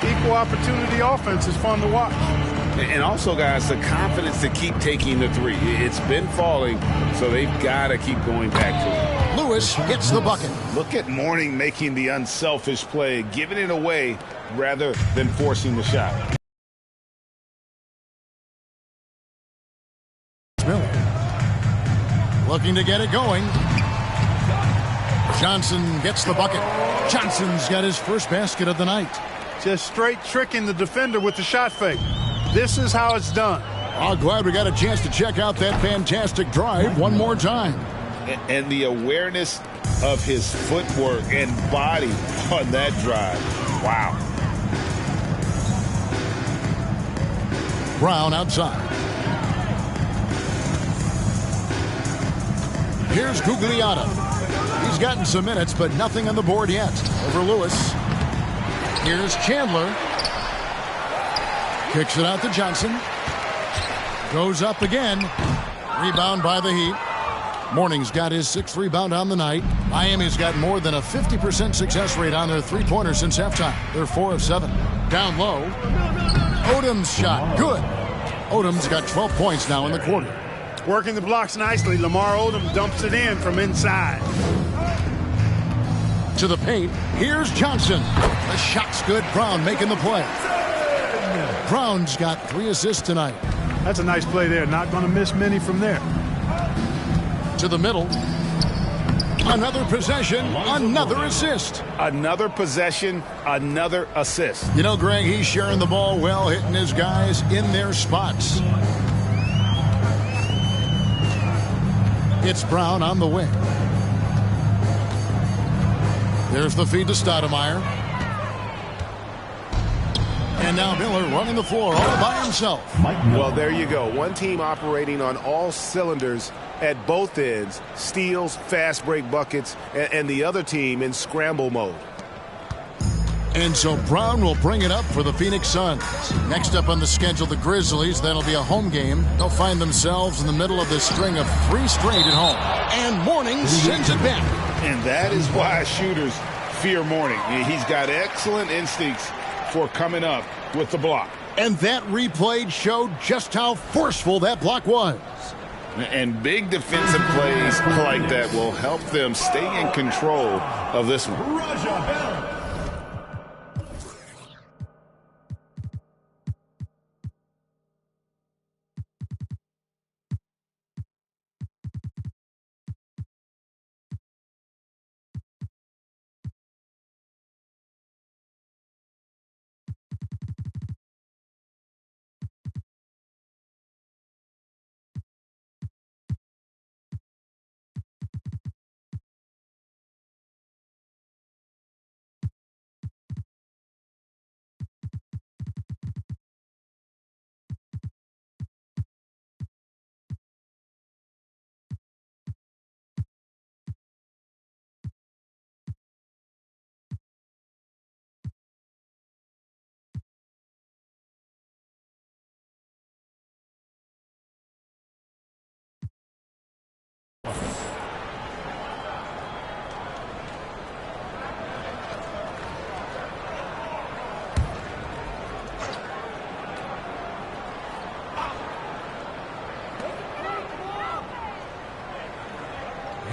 Equal opportunity offense is fun to watch. And also, guys, the confidence to keep taking the three. It's been falling, so they've got to keep going back to it. Lewis gets the bucket. Look at Mourning making the unselfish play, giving it away rather than forcing the shot. Miller looking to get it going. Johnson gets the bucket. Johnson's got his first basket of the night. Just straight tricking the defender with the shot fake. This is how it's done. Oh, glad we got a chance to check out that fantastic drive one more time. And the awareness of his footwork and body on that drive. Wow. Brown outside. Here's Gugliotta. He's gotten some minutes, but nothing on the board yet. Over Lewis. Here's Chandler. Kicks it out to Johnson. Goes up again. Rebound by the Heat. Mourning's got his 6th rebound on the night. Miami's got more than a 50% success rate on their three-pointers since halftime. They're 4 of 7. Down low. Odom's shot. Good. Odom's got 12 points now in the quarter. Working the blocks nicely. Lamar Odom dumps it in from inside. To the paint. Here's Johnson. The shot's good. Brown making the play. Brown's got 3 assists tonight. That's a nice play there. Not going to miss many from there. To the middle. Another possession. Another assist. Another possession. Another assist. You know, Greg, he's sharing the ball well, hitting his guys in their spots. It's Brown on the wing. There's the feed to Stoudemire. And now Miller running the floor all by himself. Well, there you go. One team operating on all cylinders at both ends. Steals, fast break buckets, and the other team in scramble mode. And so Brown will bring it up for the Phoenix Suns. Next up on the schedule, the Grizzlies. That'll be a home game. They'll find themselves in the middle of this string of 3 straight at home. And Mourning sends it back. And that is why shooters fear Mourning. He's got excellent instincts for coming up with the block. And that replay showed just how forceful that block was. And big defensive plays like that will help them stay in control of this one.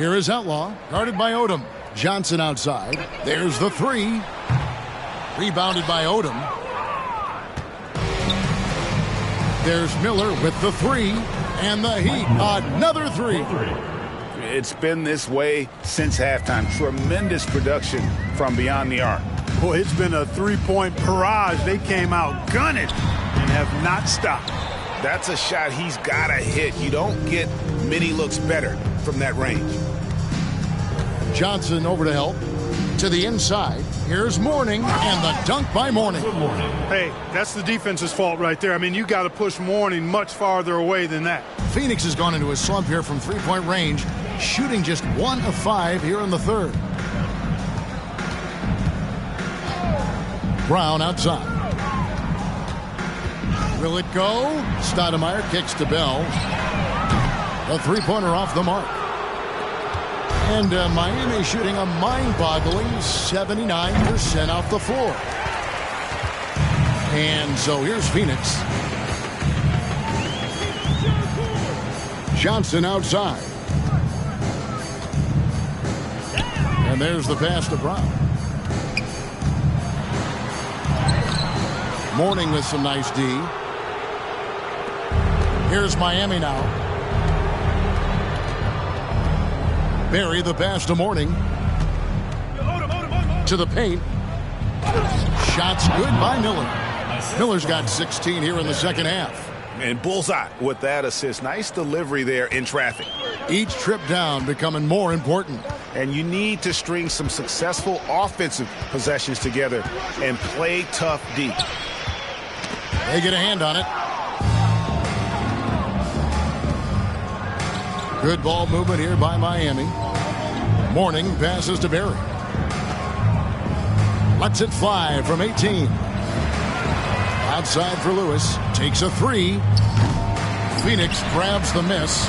Here is Outlaw, guarded by Odom. Johnson outside. There's the three. Rebounded by Odom. There's Miller with the three. And the Heat, another three. It's been this way since halftime. Tremendous production from beyond the arc. Boy, it's been a three-point barrage. They came out gunning and have not stopped. That's a shot he's got to hit. You don't get many looks better from that range. Johnson over to help. To the inside. Here's Mourning, and the dunk by Mourning. Hey, that's the defense's fault right there. I mean, you got to push Mourning much farther away than that. Phoenix has gone into a slump here from three-point range, shooting just 1 of 5 here in the third. Brown outside. Will it go? Stoudemire kicks to Bell. A three-pointer off the mark. And Miami shooting a mind-boggling 79% off the floor. And so here's Phoenix. Johnson outside. And there's the pass to Brown. Mourning with some nice D. Here's Miami now. Barry the pass to Mourning. To the paint. Shots good by Miller. Miller's got 16 here in the second half. And bullseye with that assist. Nice delivery there in traffic. Each trip down becoming more important. And you need to string some successful offensive possessions together and play tough deep. They get a hand on it. Good ball movement here by Miami. Mourning passes to Barry. Lets it fly from 18. Outside for Lewis. Takes a three. Phoenix grabs the miss.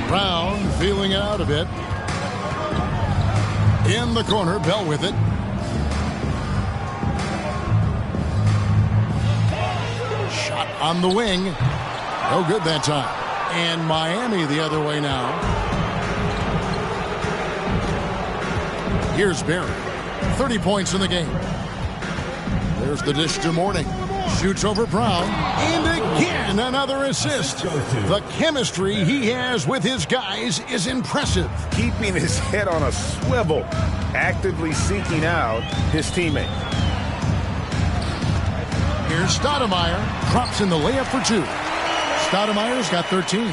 Brown feeling it out a bit. In the corner, Bell with it. Shot on the wing. No good that time. And Miami the other way now. Here's Barry. 30 points in the game. There's the dish to Mourning. Shoots over Brown. And again, another assist. The chemistry he has with his guys is impressive. Keeping his head on a swivel. Actively seeking out his teammate. Here's Stoudemire. Drops in the layup for two. Stoudemire's got 13.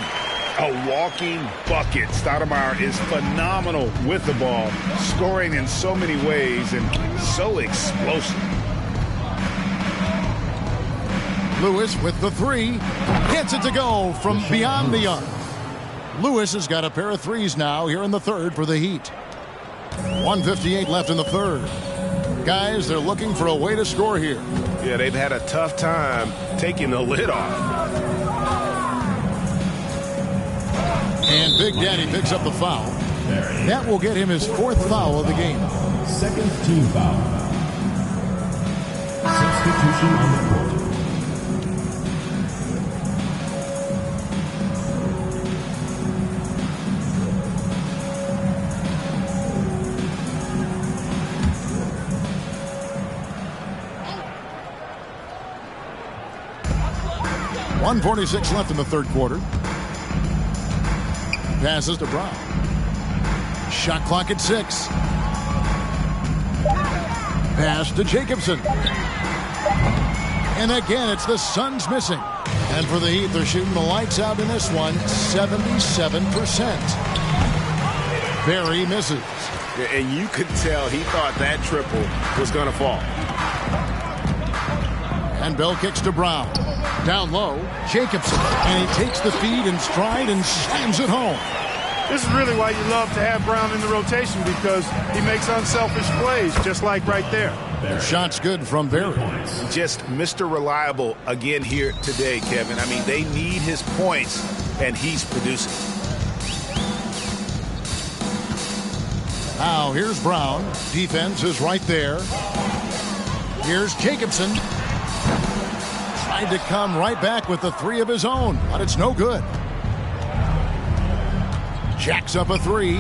A walking bucket. Stoudemire is phenomenal with the ball, scoring in so many ways and so explosive. Lewis with the three. Gets it to go from beyond the arc. Lewis has got a pair of threes now here in the third for the Heat. 1:58 left in the third. Guys, they're looking for a way to score here. Yeah, they've had a tough time taking the lid off. And Big Daddy picks up the foul. That will get him his fourth foul of the game. Second team foul. Substitution on the court. .146 left in the third quarter. Passes to Brown. Shot clock at 6. Pass to Jacobson. And again, it's the Suns missing. And for the Heat, they're shooting the lights out in this one, 77%. Barry misses. And you could tell he thought that triple was going to fall. And Bell kicks to Brown. Down low, Jacobson. And he takes the feed in stride and slams it home. This is really why you love to have Brown in the rotation, because he makes unselfish plays, just like right there. Shot's good from Barry. Just Mr. Reliable again here today, Kevin. I mean, they need his points, and he's producing. Now, here's Brown. Defense is right there. Here's Jacobson. Tried to come right back with the three of his own, but it's no good. Jacks up a three.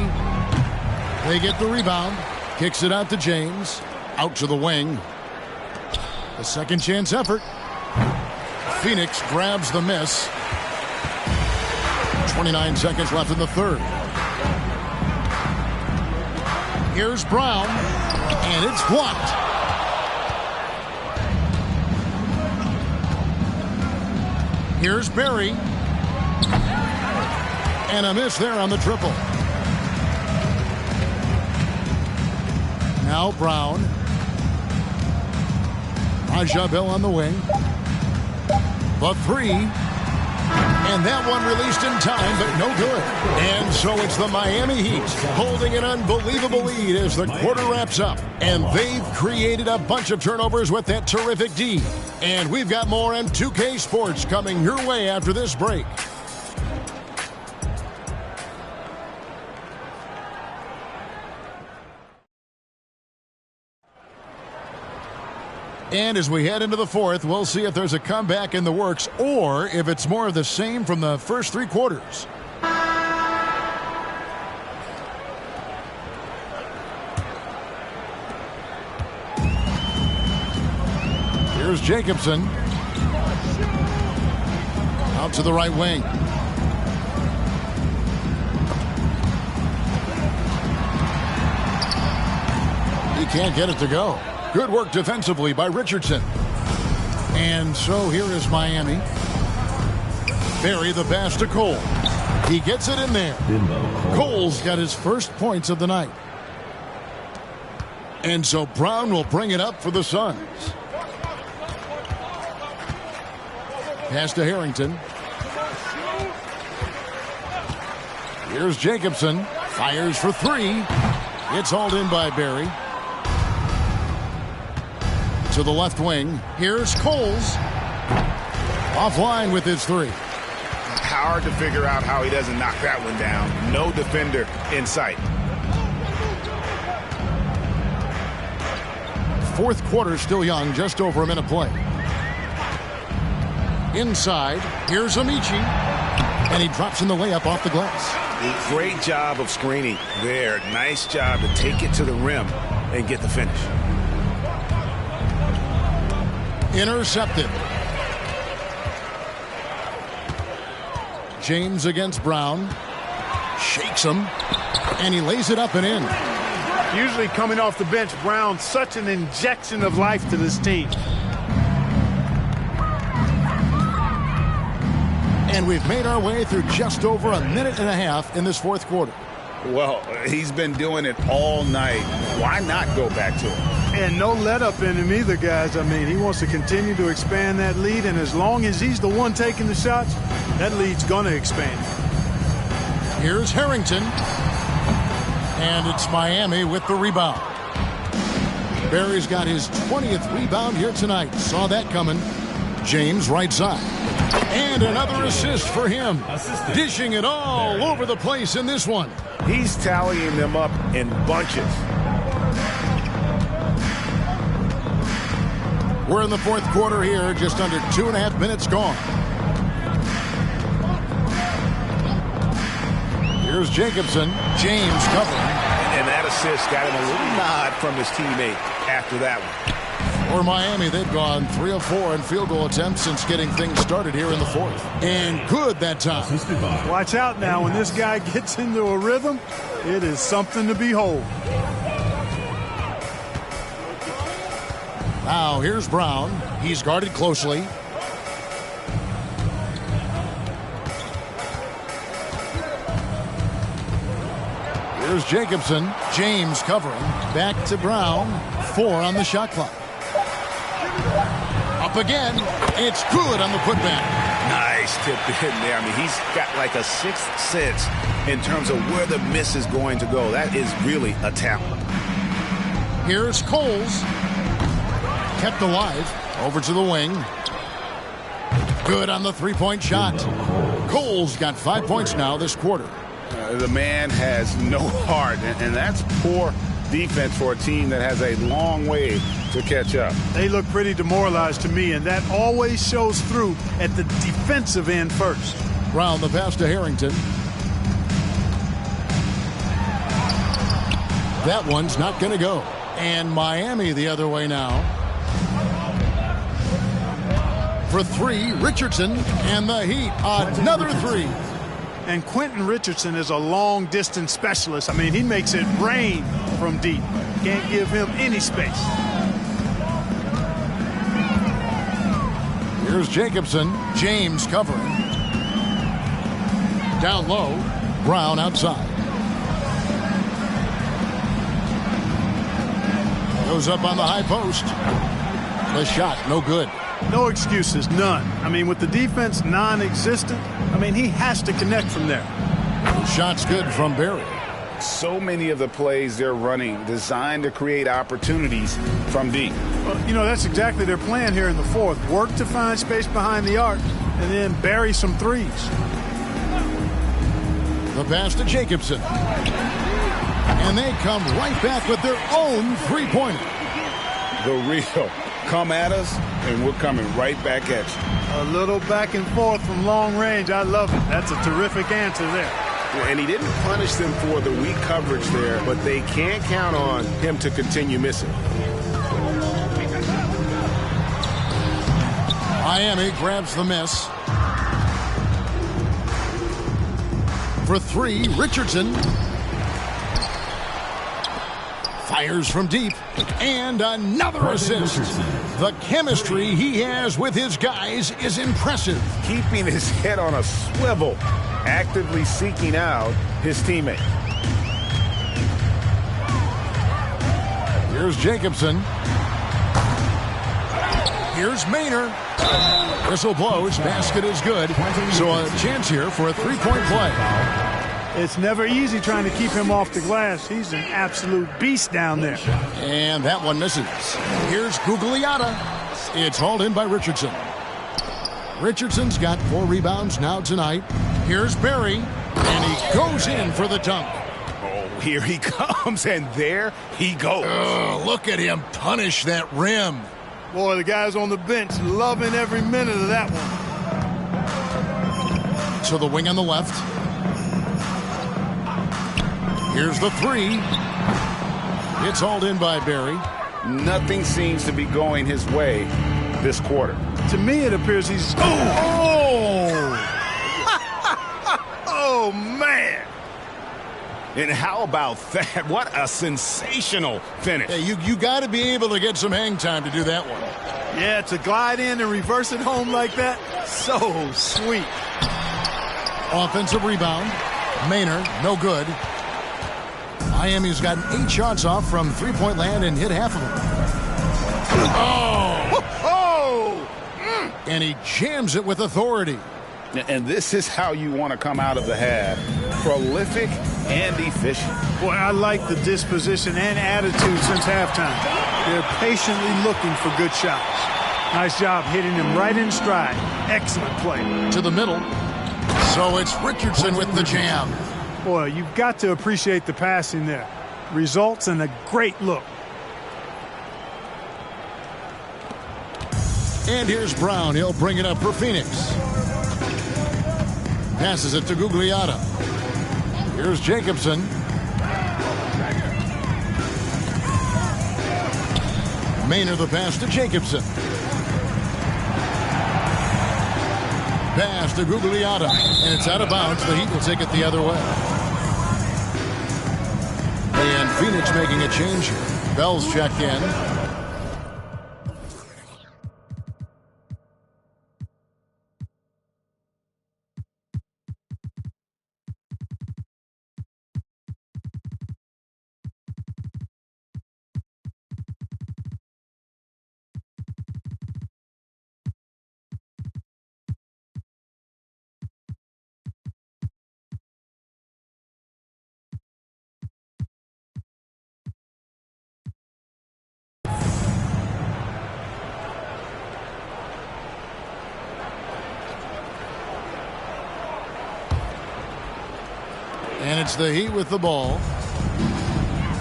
They get the rebound. Kicks it out to James. Out to the wing. A second chance effort. Phoenix grabs the miss. 29 seconds left in the third. Here's Brown, and it's blocked. Here's Barry. And a miss there on the triple. Now Brown. Raja Bell on the wing. The three. And that one released in time, but no good. And so it's the Miami Heat holding an unbelievable lead as the quarter wraps up. And they've created a bunch of turnovers with that terrific D. And we've got more on 2K Sports coming your way after this break. And as we head into the fourth, we'll see if there's a comeback in the works or if it's more of the same from the first three quarters. Here's Jacobson. Out to the right wing. He can't get it to go. Good work defensively by Richardson. And so here is Miami. Barry the pass to Cole. He gets it in there. Cole's got his first points of the night. And so Brown will bring it up for the Suns. Pass to Harrington. Here's Jacobson. Fires for three. It's hauled in by Barry. To the left wing. Here's Coles. Offline with his three. Hard to figure out how he doesn't knock that one down. No defender in sight. Fourth quarter still young, just over a minute play. Inside, here's Amici. And he drops in the layup off the glass. Great job of screening there. Nice job to take it to the rim and get the finish. Intercepted. James against Brown. Shakes him. And he lays it up and in. Usually coming off the bench, Brown, such an injection of life to this team. And we've made our way through just over a minute and a half in this fourth quarter. Well, he's been doing it all night. Why not go back to it? And no let up in him either, guys. I mean, he wants to continue to expand that lead, and as long as he's the one taking the shots, that lead's going to expand. Here's Harrington. And it's Miami with the rebound. Barry's got his 20th rebound here tonight. Saw that coming. James right side. And another assist for him. Dishing it all over the place in this one. He's tallying them up in bunches. We're in the fourth quarter here, just under 2.5 minutes gone. Here's Jacobson. James covering. And that assist got him a little nod from his teammate after that one. For Miami, they've gone 3 of 4 in field goal attempts since getting things started here in the fourth. And good that time. Watch out now. When this guy gets into a rhythm, it is something to behold. Now here's Brown. He's guarded closely. Here's Jacobson. James covering. Back to Brown. 4 on the shot clock. Up again. It's good on the putback. Nice tip in there. I mean, he's got like a sixth sense in terms of where the miss is going to go. That is really a talent. Here's Coles. Kept alive. Over to the wing. Good on the three-point shot. Coles got 5 points now this quarter. The man has no heart, and that's poor defense for a team that has a long way to catch up. They look pretty demoralized to me, and that always shows through at the defensive end first. Brown the pass to Harrington. That one's not going to go. And Miami the other way now. For three, Richardson and the Heat. Another three. And Quentin Richardson is a long-distance specialist. I mean, he makes it rain from deep. Can't give him any space. Here's Jacobson. James covering. Down low. Brown outside. Goes up on the high post. The shot, no good. No excuses, none. I mean, with the defense non-existent, I mean, he has to connect from there. The shot's good from Barry. So many of the plays they're running designed to create opportunities from deep. Well, you know, that's exactly their plan here in the fourth. Work to find space behind the arc and then bury some threes. The pass to Jacobson. And they come right back with their own three-pointer. The real come at us, and we're coming right back at you. A little back and forth from long range. I love it. That's a terrific answer there. And he didn't punish them for the weak coverage there, but they can't count on him to continue missing. Miami grabs the miss. For three, Richardson. Fires from deep. And another assist. The chemistry he has with his guys is impressive. Keeping his head on a swivel, actively seeking out his teammate. Here's Jacobson. Here's Maynard. Whistle blows. Basket is good. So a chance here for a three-point play. It's never easy trying to keep him off the glass. He's an absolute beast down there. And that one misses. Here's Gugliotta. It's hauled in by Richardson. Richardson's got 4 rebounds now tonight. Here's Barry. And he goes in for the dunk. Oh, here he comes, and there he goes. Look at him punish that rim. Boy, the guys on the bench loving every minute of that one. To the wing on the left. Here's the three. It's hauled in by Barry. Nothing seems to be going his way this quarter. To me, it appears he's... Oh! Oh, man! And how about that? What a sensational finish. Hey, you got to be able to get some hang time to do that one. Yeah, to glide in and reverse it home like that, so sweet. Offensive rebound. Maynard, no good. Miami's gotten 8 shots off from three-point land and hit half of them. Oh! And he jams it with authority. And this is how you want to come out of the half. Prolific and efficient. Boy, I like the disposition and attitude since halftime. They're patiently looking for good shots. Nice job hitting him right in stride. Excellent play. To the middle. So it's Richardson with the jam. Boy, you've got to appreciate the passing there. Results in a great look. And here's Brown. He'll bring it up for Phoenix. Passes it to Gugliotta. Here's Jacobson. Maynard the pass to Jacobson. Pass to Gugliotta. And it's out of bounds. The Heat will take it the other way. And Phoenix making a change here. Bell's checked in. And it's the Heat with the ball.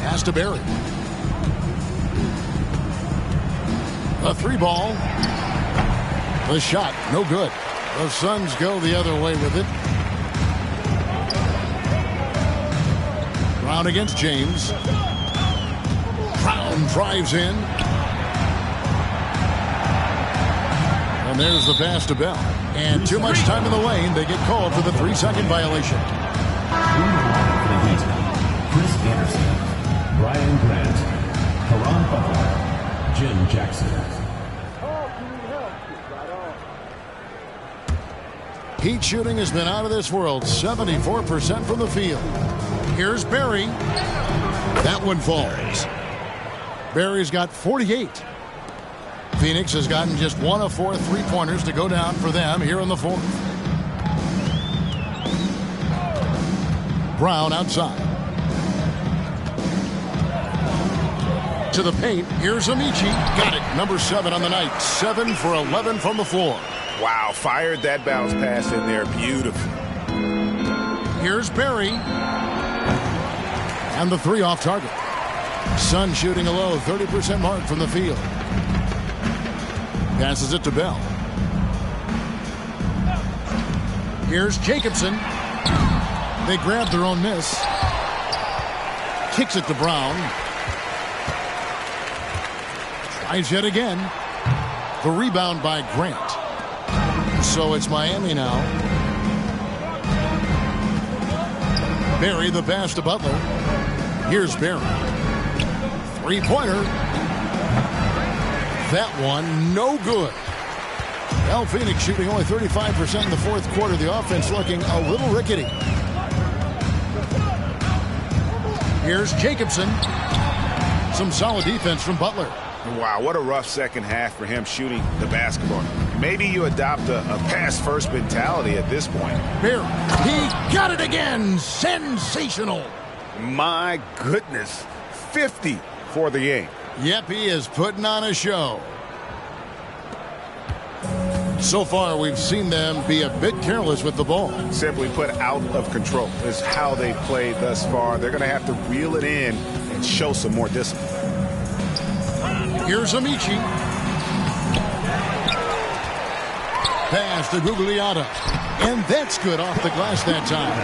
Pass to Barry. A 3-ball. The shot, no good. The Suns go the other way with it. Brown against James. Brown drives in. And there's the pass to Bell. And too much time in the lane. They get called for the 3-second violation. Chris Anderson, Brian Grant, Karan Butler, Jim Jackson. Heat shooting has been out of this world. 74% from the field. Here's Barry. That one falls. Barry's got 48. Phoenix has gotten just 1 of 4 3-pointers to go down for them here in the fourth. Brown outside. To the paint. Here's Amici. Got it. Number 7 on the night. 7 for 11 from the floor. Wow, fired that bounce pass in there. Beautiful. Here's Barry. And the 3 off target. Sun shooting a low 30% mark from the field. Passes it to Bell. Here's Jacobson. They grab their own miss. Kicks it to Brown. Tries yet again. The rebound by Grant. So it's Miami now. Barry, the pass to Butler. Here's Barry. 3-pointer. That one, no good. Well, Phoenix shooting only 35% in the fourth quarter. The offense looking a little rickety. Here's Jacobson. Some solid defense from Butler. Wow, what a rough second half for him shooting the basketball. Maybe you adopt a pass-first mentality at this point. Barry, he got it again. Sensational. My goodness, 50 for the game. Yep, he is putting on a show. So far, we've seen them be a bit careless with the ball. Simply put, out of control is how they played thus far. They're going to have to reel it in and show some more discipline. Here's Amici. Pass to Gugliotta. And that's good off the glass that time.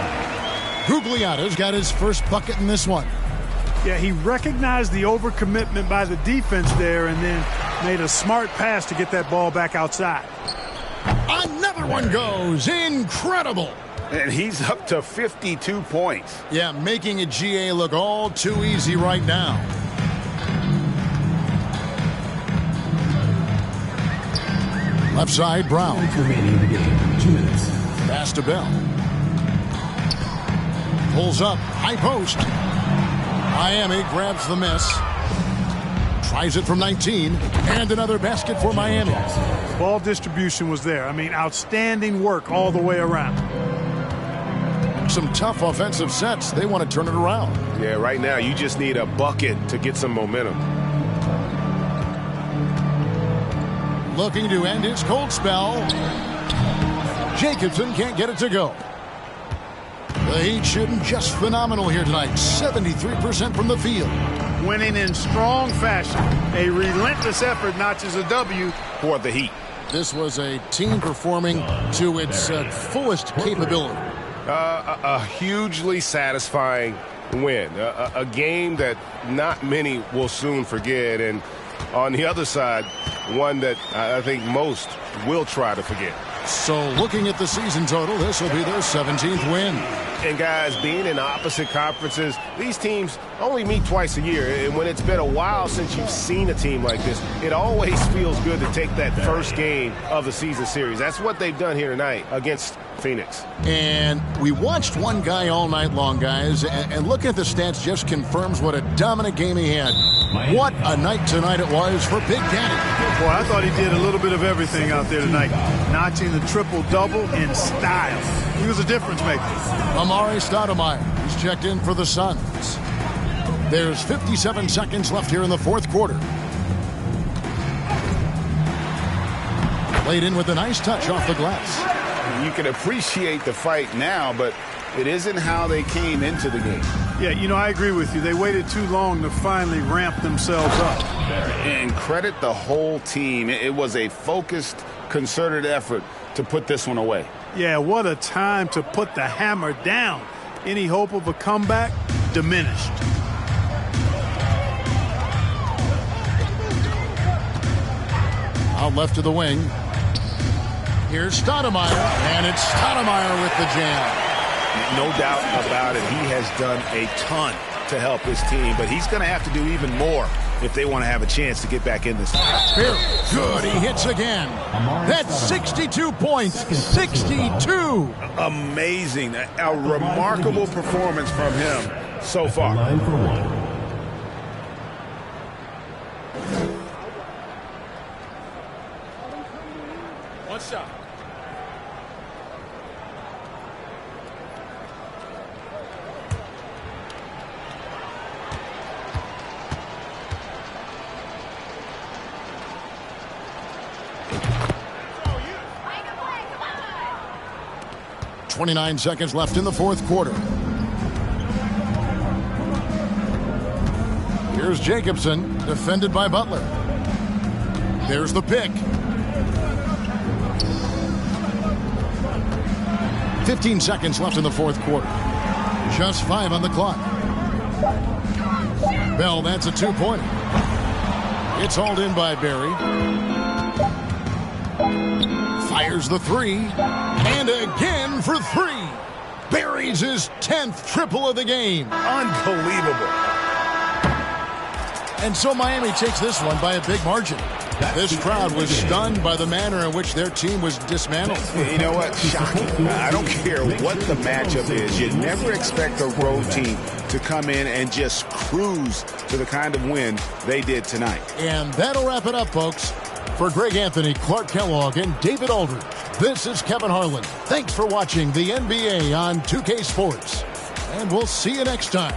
Gugliotta's got his first bucket in this one. Yeah, he recognized the overcommitment by the defense there and then made a smart pass to get that ball back outside. Another one goes. Incredible. And he's up to 52 points. Yeah, making a GA look all too easy right now. Left side, Brown. Remaining in the game, 2 minutes. Pass to Bell. Pulls up, high post. Miami grabs the miss. Tries it from 19. And another basket for Miami. Ball distribution was there. I mean, outstanding work all the way around. Some tough offensive sets. They want to turn it around. Yeah, right now you just need a bucket to get some momentum. Looking to end his cold spell. Jacobson can't get it to go. The Heat shooting just phenomenal here tonight. 73% from the field. Winning in strong fashion. A relentless effort notches a W for the Heat. This was a team performing to its fullest capability. A hugely satisfying win. A game that not many will soon forget. And on the other side, one that I think most will try to forget. So looking at the season total, this will be their 17th win. And guys, being in opposite conferences, these teams only meet twice a year. And when it's been a while since you've seen a team like this, it always feels good to take that first game of the season series. That's what they've done here tonight against Phoenix. And we watched one guy all night long, guys, and looking at the stats just confirms what a dominant game he had. What a night tonight it was for Big Daddy. Boy, I thought he did a little bit of everything out there tonight. Notching the triple-double in style. He was a difference maker. Amari Stoudemire, he's checked in for the Suns. There's 57 seconds left here in the fourth quarter. Played in with a nice touch off the glass. You can appreciate the fight now, but it isn't how they came into the game. Yeah, you know, I agree with you. They waited too long to finally ramp themselves up. And credit the whole team. It was a focused, concerted effort to put this one away. Yeah, what a time to put the hammer down. Any hope of a comeback diminished. Out left to the wing. Here's Stoudemire, and it's Stoudemire with the jam. No doubt about it. He has done a ton to help his team, but he's going to have to do even more if they want to have a chance to get back in this. Very good. He hits again. That's 62 points. 62. Amazing. A remarkable performance from him so far. Line for one. One shot. Come 29 seconds left in the fourth quarter. Here's Jacobson, defended by Butler. There's the pick. 15 seconds left in the fourth quarter. Just 5 on the clock. Bell, that's a two-pointer. It's hauled in by Barry. Fires the three. And again for three. Barry's his 10th triple of the game. Unbelievable. And so Miami takes this one by a big margin. This crowd was stunned by the manner in which their team was dismantled. You know what? Shocking. I don't care what the matchup is. You never expect a road team to come in and just cruise to the kind of win they did tonight. And that'll wrap it up, folks. For Greg Anthony, Clark Kellogg, and David Aldridge, this is Kevin Harlan. Thanks for watching the NBA on 2K Sports. And we'll see you next time.